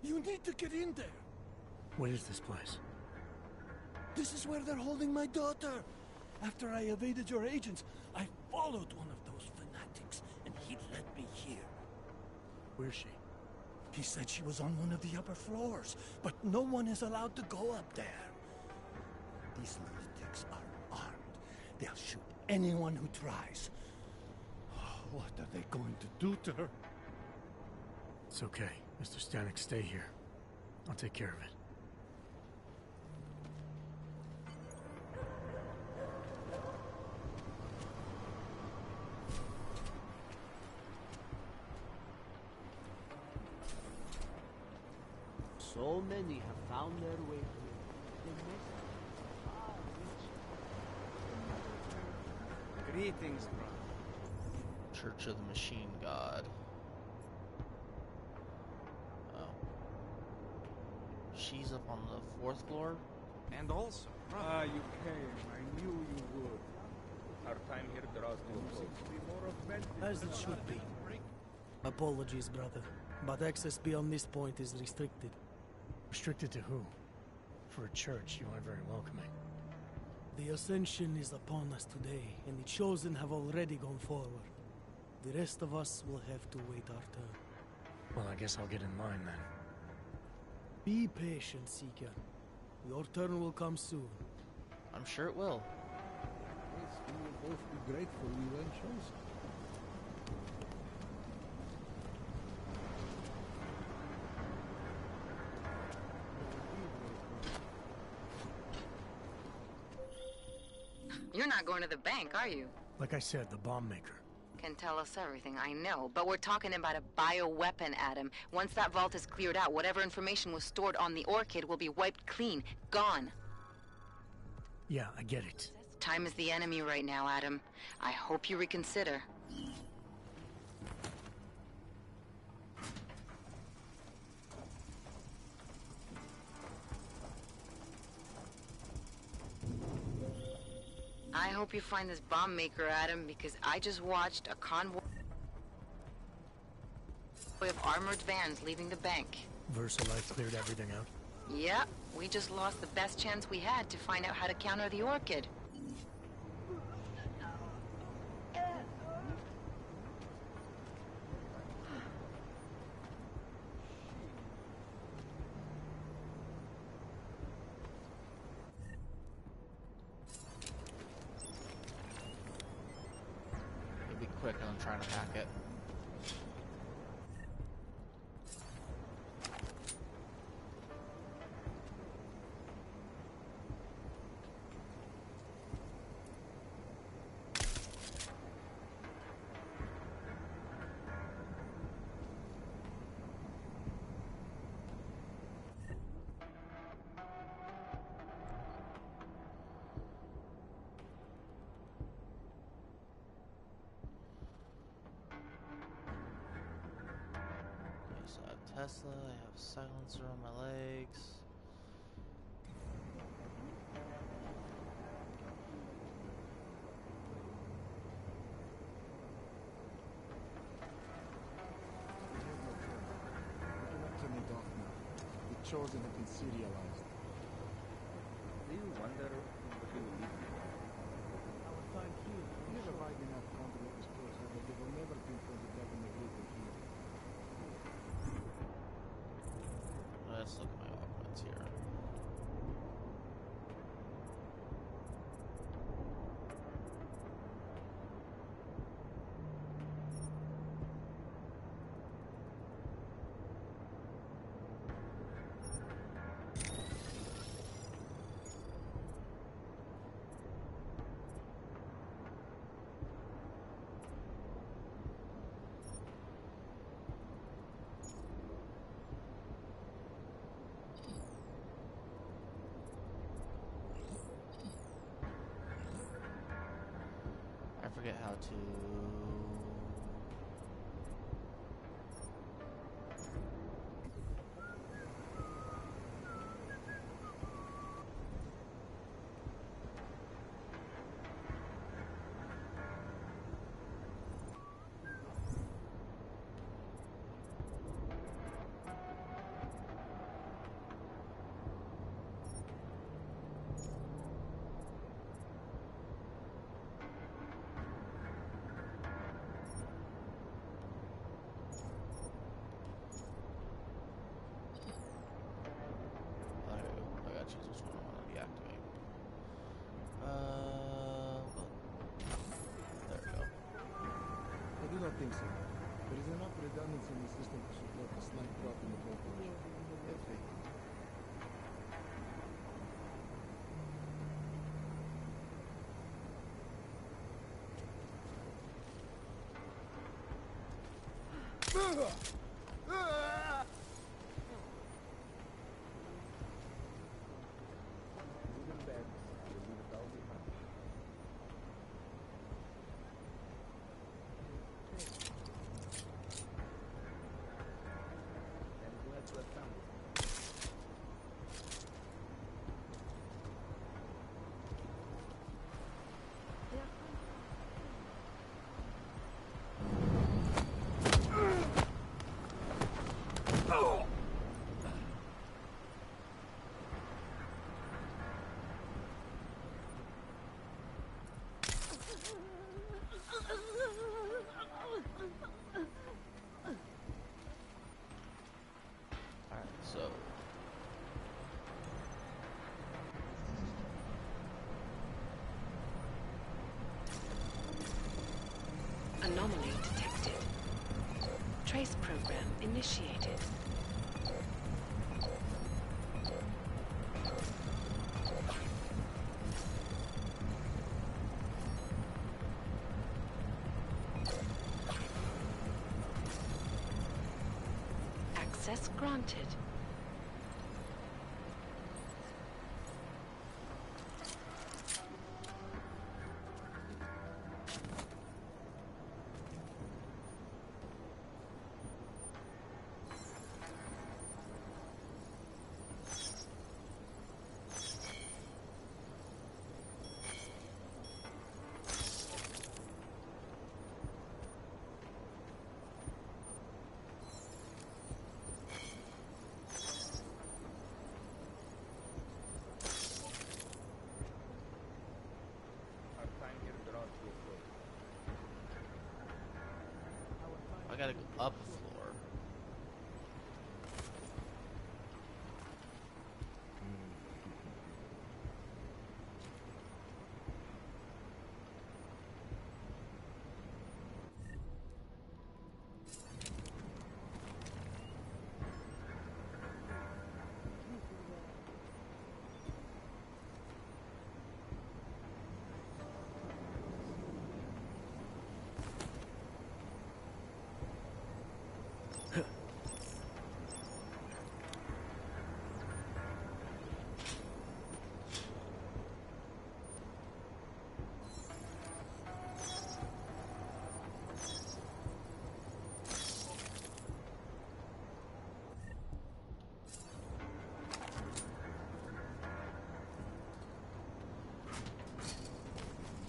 You need to get in there. What is this place? This is where they're holding my daughter. After I evaded your agents, I followed one of those fanatics, and he led me here. Where's she? He said she was on one of the upper floors, but no one is allowed to go up there. These lunatics are armed. They'll shoot anyone who tries. What are they going to do to her? It's okay. Mr. Stanek, stay here. I'll take care of it. So many have found their way here. The message. Greetings, brother. Church of the Machine God. Oh. She's up on the 4th floor? And also, you came. I knew you would. our time here draws to a close. As it should be. Apologies, brother, but access beyond this point is restricted. Restricted to who? For a church, you aren't very welcoming. The ascension is upon us today, and the chosen have already gone forward. The rest of us will have to wait our turn. Well, I guess I'll get in line then. Be patient, Seeker. Your turn will come soon. I'm sure it will. Yes, we will both be grateful we weren't chosen. You're not going to the bank, are you? Like I said, the bomb maker. Can tell us everything, I know. But we're talking about a bioweapon, Adam. Once that vault is cleared out, whatever information was stored on the Orchid will be wiped clean. Gone. Yeah, I get it. Time is the enemy right now, Adam. I hope you reconsider. I hope you find this bomb maker, Adam, because I just watched a convoy of armored vans leaving the bank. VersaLife cleared everything out? Yep, we just lost the best chance we had to find out how to counter the Orchid. Be quick on trying to hack it. So I have Tesla, I have a silencer on my legs. We cannot turn it off now. The chosen have been serialized. Do you wonder what you will leave behind? Our time here. We have a wide enough control of this process that they will never pinpoint the government vehicle here. Let's look at my augments here. I forget how to... I gotta choose which one I want to deactivate. There we go. I do not think so. There is enough redundancy in the system to support a slight drop in the voltage. Let's fake it. Good and bad, we'll leave it all behind. Anomaly detected. Trace program initiated. Access granted. Our time here draws to a close. I gotta go up a floor.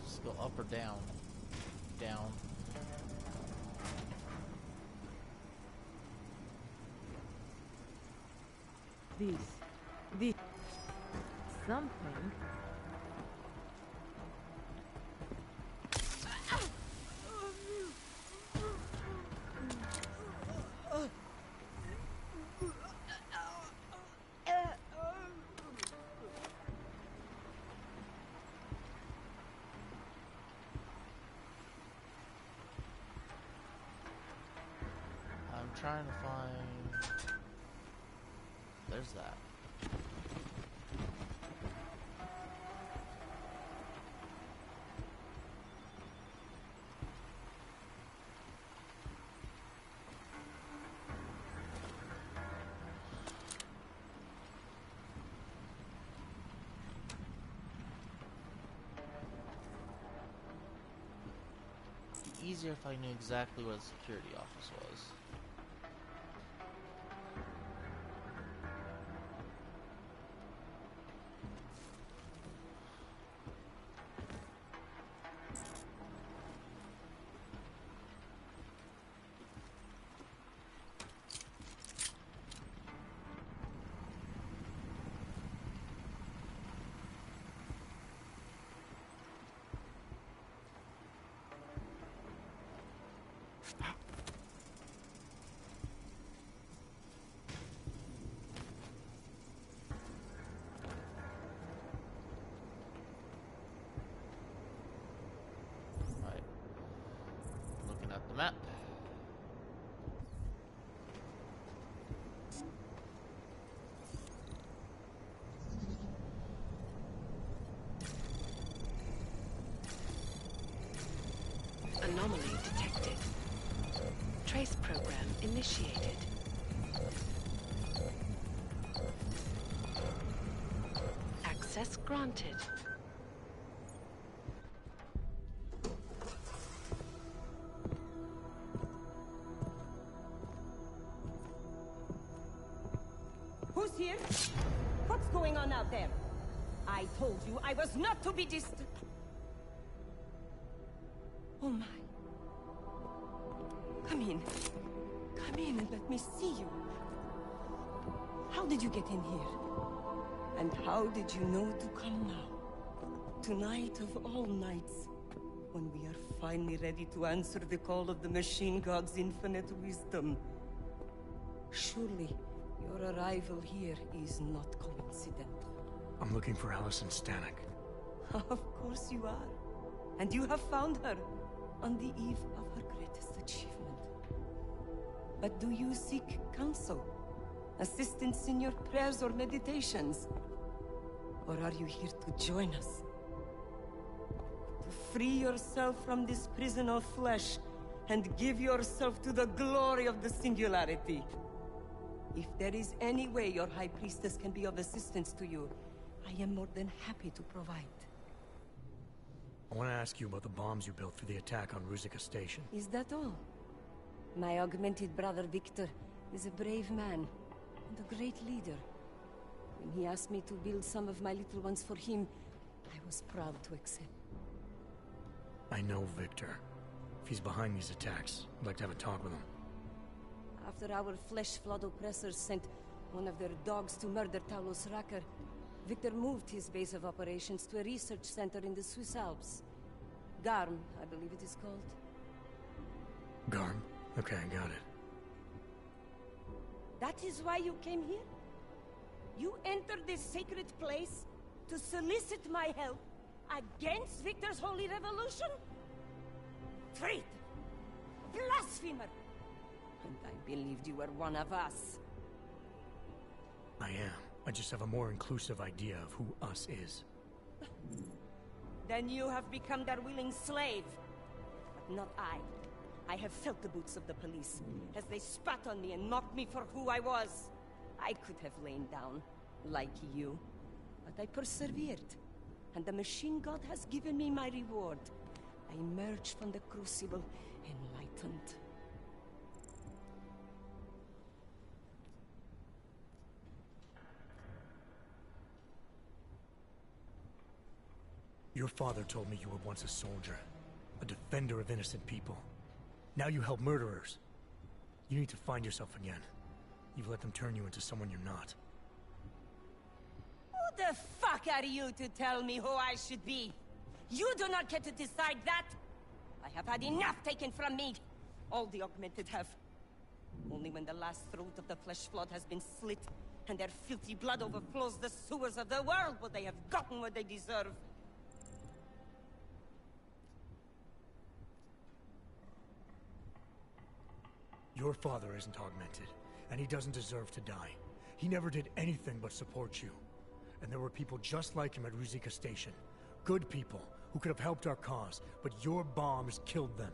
Just go up or down? Down. This. Something. I'm trying to find... There's that. It'd be easier if I knew exactly where the security office was. Right. Looking at the map. Anomaly detected. Trace program initiated. Access granted. Who's here? What's going on out there? I told you I was not to be distant. Oh my. Come in. Come in and let me see you. How did you get in here? And how did you know to come now? Tonight of all nights, when we are finally ready to answer the call of the Machine God's infinite wisdom. Surely, your arrival here is not coincidental. I'm looking for Allison Stanek. Of course you are. And you have found her on the eve of her great achievement. But do you seek counsel? Assistance in your prayers or meditations? Or are you here to join us? To free yourself from this prison of flesh and give yourself to the glory of the singularity. If there is any way your High Priestess can be of assistance to you, I am more than happy to provide. I want to ask you about the bombs you built for the attack on Ruzicka Station. Is that all? My augmented brother Victor is a brave man and a great leader. When he asked me to build some of my little ones for him, I was proud to accept. I know Victor. If he's behind these attacks, I'd like to have a talk with him. After our flesh-flood oppressors sent one of their dogs to murder Talos Racker, Victor moved his base of operations to a research center in the Swiss Alps. Garm, I believe it is called. Garm? Okay, I got it. That is why you came here? You entered this sacred place to solicit my help against Victor's holy revolution? Traitor! Blasphemer! And I believed you were one of us. I am. I just have a more inclusive idea of who us is. Then you have become their willing slave. But not I. I have felt the boots of the police as they spat on me and mocked me for who I was. I could have lain down, like you. But I persevered. And the machine god has given me my reward. I emerged from the crucible enlightened. Your father told me you were once a soldier, a defender of innocent people. Now you help murderers. You need to find yourself again. You've let them turn you into someone you're not. Who the fuck are you to tell me who I should be? You do not get to decide that! I have had enough taken from me! All the augmented have. Only when the last throat of the flesh flood has been slit, and their filthy blood overflows the sewers of the world, will they have gotten what they deserve. Your father isn't augmented, and he doesn't deserve to die. He never did anything but support you. And there were people just like him at Ruzicka Station. Good people, who could have helped our cause, but your bombs killed them.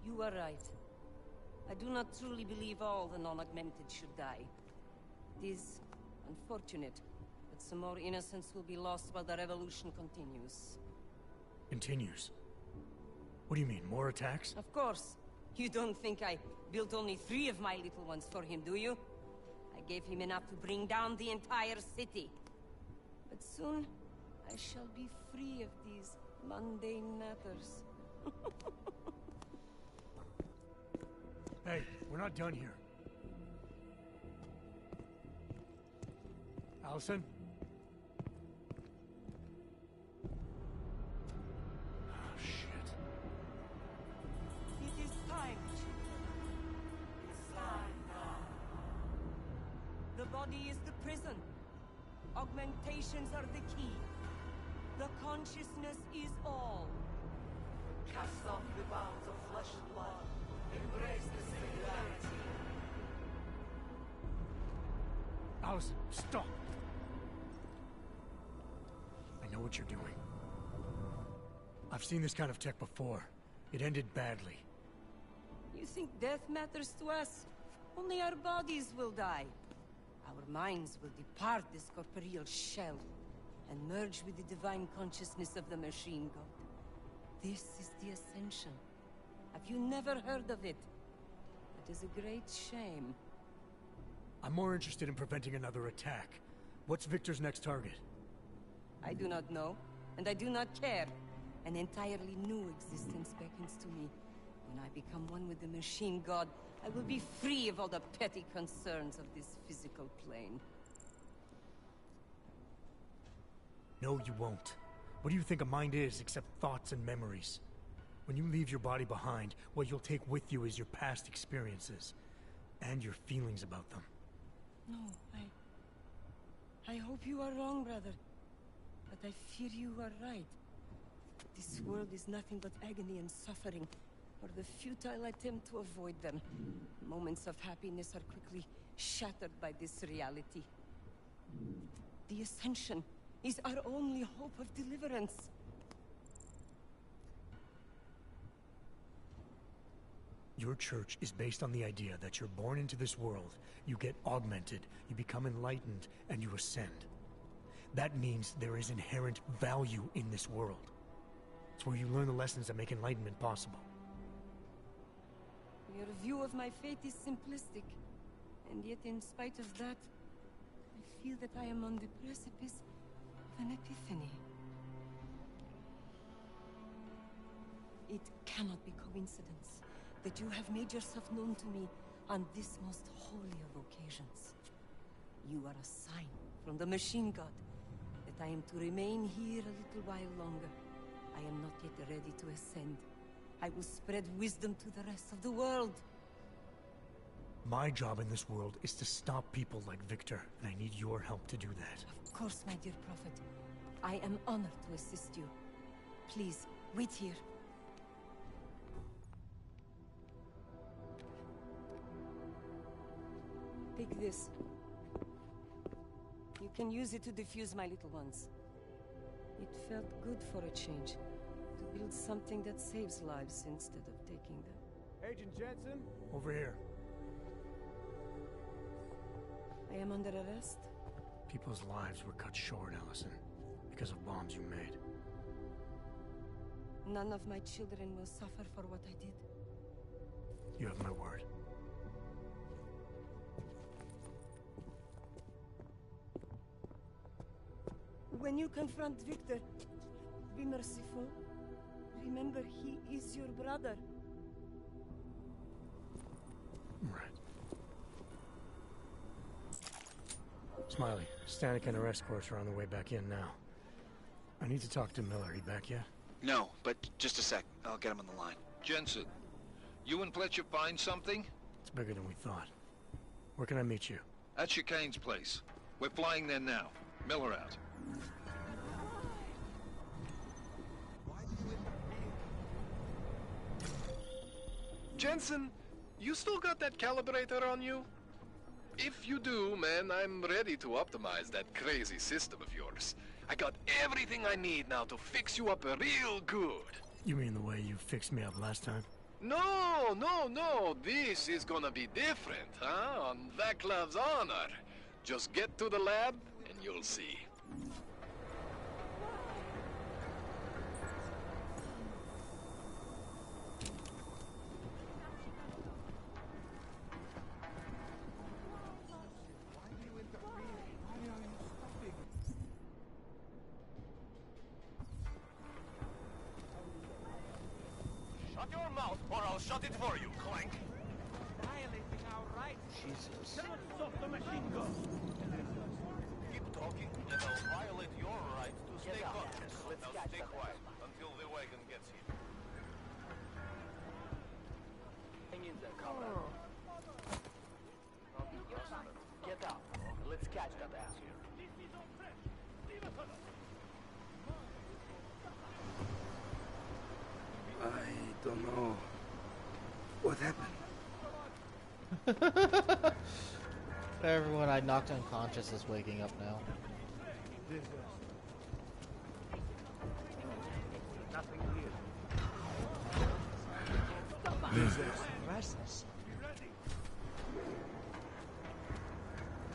You are right. I do not truly believe all the non-augmented should die. It is unfortunate, but some more innocents will be lost while the revolution continues. Continues? What do you mean, more attacks? Of course. You don't think I built only 3 of my little ones for him, do you? I gave him enough to bring down the entire city. But soon, I shall be free of these mundane matters. Hey, we're not done here. Allison? Oh, shit. It is time, children. It's time now. The body is the prison. Augmentations are the key. The consciousness is all. Cast off the bounds of flesh and blood. Embrace the singularity. Allison, stop! I know what you're doing. I've seen this kind of tech before. It ended badly. You think death matters to us? Only our bodies will die. Our minds will depart this corporeal shell and merge with the divine consciousness of the machine god. This is the Ascension. Have you never heard of it? It is a great shame. I'm more interested in preventing another attack. What's Victor's next target? I do not know, and I do not care. An entirely new existence beckons to me. When I become one with the machine god, I will be free of all the petty concerns of this physical plane. No, you won't. What do you think a mind is except thoughts and memories? When you leave your body behind, what you'll take with you is your past experiences. And your feelings about them. No, I hope you are wrong, brother. But I fear you are right. This world is nothing but agony and suffering, or the futile attempt to avoid them. Moments of happiness are quickly shattered by this reality. The Ascension is our only hope of deliverance. Your church is based on the idea that you're born into this world, you get augmented, you become enlightened, and you ascend. That means there is inherent value in this world. It's where you learn the lessons that make enlightenment possible. Your view of my fate is simplistic, and yet in spite of that, I feel that I am on the precipice of an epiphany. It cannot be coincidence that you have made yourself known to me on this most holy of occasions. You are a sign from the Machine God that I am to remain here a little while longer. I am not yet ready to ascend. I will spread wisdom to the rest of the world. My job in this world is to stop people like Victor, and I need your help to do that. Of course, my dear Prophet. I am honored to assist you. Please, wait here. Take this. You can use it to defuse my little ones. It felt good for a change, to build something that saves lives instead of taking them. Agent Jensen? Over here. I am under arrest? People's lives were cut short, Allison, because of bombs you made. None of my children will suffer for what I did. You have my word. When you confront Victor, be merciful. Remember, he is your brother. Right. Smiley, Stanek and her escorts are on their way back in now. I need to talk to Miller. He back yet? No, but just a sec. I'll get him on the line. Jensen, you and Fletcher find something? It's bigger than we thought. Where can I meet you? At Chicane's place. We're flying there now. Miller out. Jensen, you still got that calibrator on you? If you do, man, I'm ready to optimize that crazy system of yours. I got everything I need now to fix you up real good. You mean the way you fixed me up last time? No, no, no. This is gonna be different, huh? On Vaclav's honor. Just get to the lab, and you'll see. Shut your mouth, or I'll shut it for you, Clank. Violating our rights. Jesus. Cannot stop the machine gun. Keep talking, and I'll violate your right to stay conscious. Now stay quiet until the wagon gets here. Hang in there, comrade. Get out. Let's catch that ass here. I don't know what happened. Everyone I knocked unconscious is waking up now. Nothing here.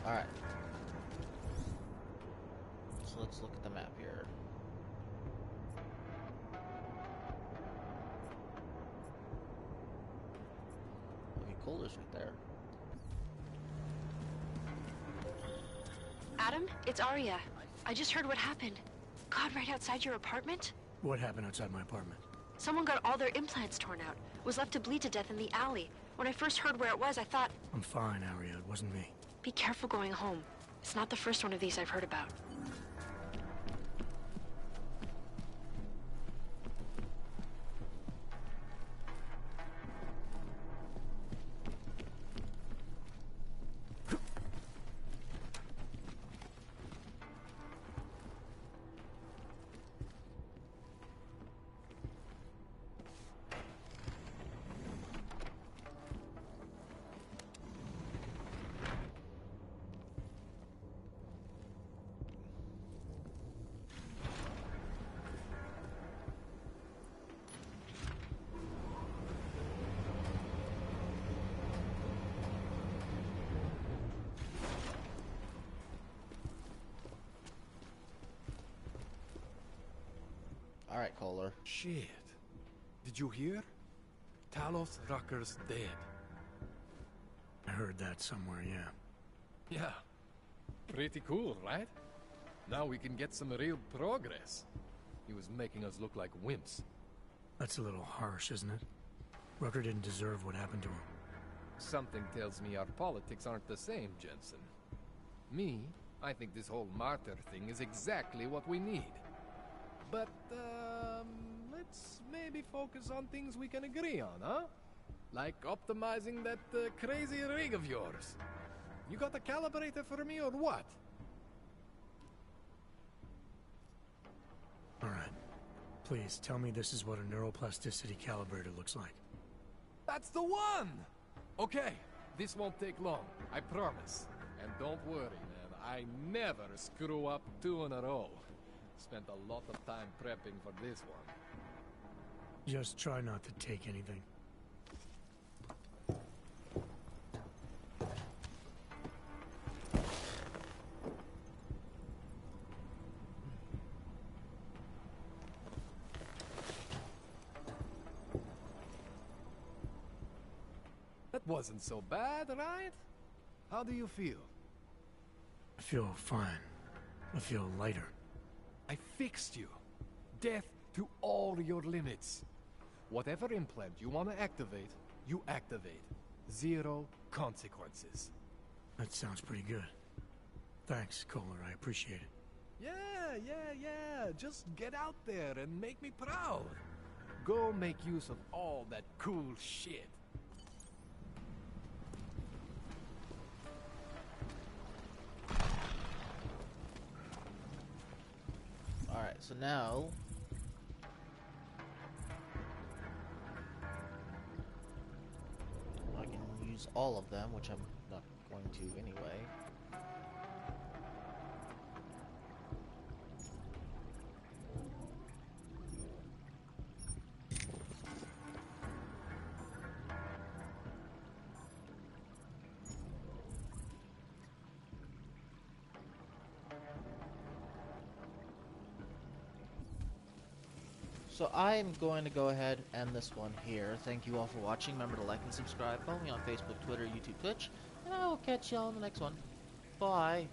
Alright. So let's look at the map here. Looking cool is right there. Adam, it's Arya. I just heard what happened. God, right outside your apartment? What happened outside my apartment? Someone got all their implants torn out. Was left to bleed to death in the alley. When I first heard where it was, I thought... I'm fine, Arya. It wasn't me. Be careful going home. It's not the first one of these I've heard about. Alright, Kohler. Shit. Did you hear? Talos Rucker's dead. I heard that somewhere, yeah. Yeah. Pretty cool, right? Now we can get some real progress. He was making us look like wimps. That's a little harsh, isn't it? Rucker didn't deserve what happened to him. Something tells me our politics aren't the same, Jensen. Me, I think this whole martyr thing is exactly what we need. But, let's maybe focus on things we can agree on, huh? Like optimizing that crazy rig of yours. You got a calibrator for me or what? Alright. Please, tell me this is what a neuroplasticity calibrator looks like. That's the one! Okay, this won't take long, I promise. And don't worry, man, I never screw up 2 in a row. Spent a lot of time prepping for this one. Just try not to take anything. That wasn't so bad, right? How do you feel? I feel fine. I feel lighter. I fixed you. Death to all your limits. Whatever implant you want to activate, you activate. 0 consequences. That sounds pretty good. Thanks, Kohler. I appreciate it. Yeah. Just get out there and make me proud. Go make use of all that cool shit. Alright, so now I can use all of them, which I'm not going to anyway. So I'm going to go ahead and end this one here. Thank you all for watching. Remember to like and subscribe. Follow me on Facebook, Twitter, YouTube, Twitch. And I will catch you all in the next one. Bye.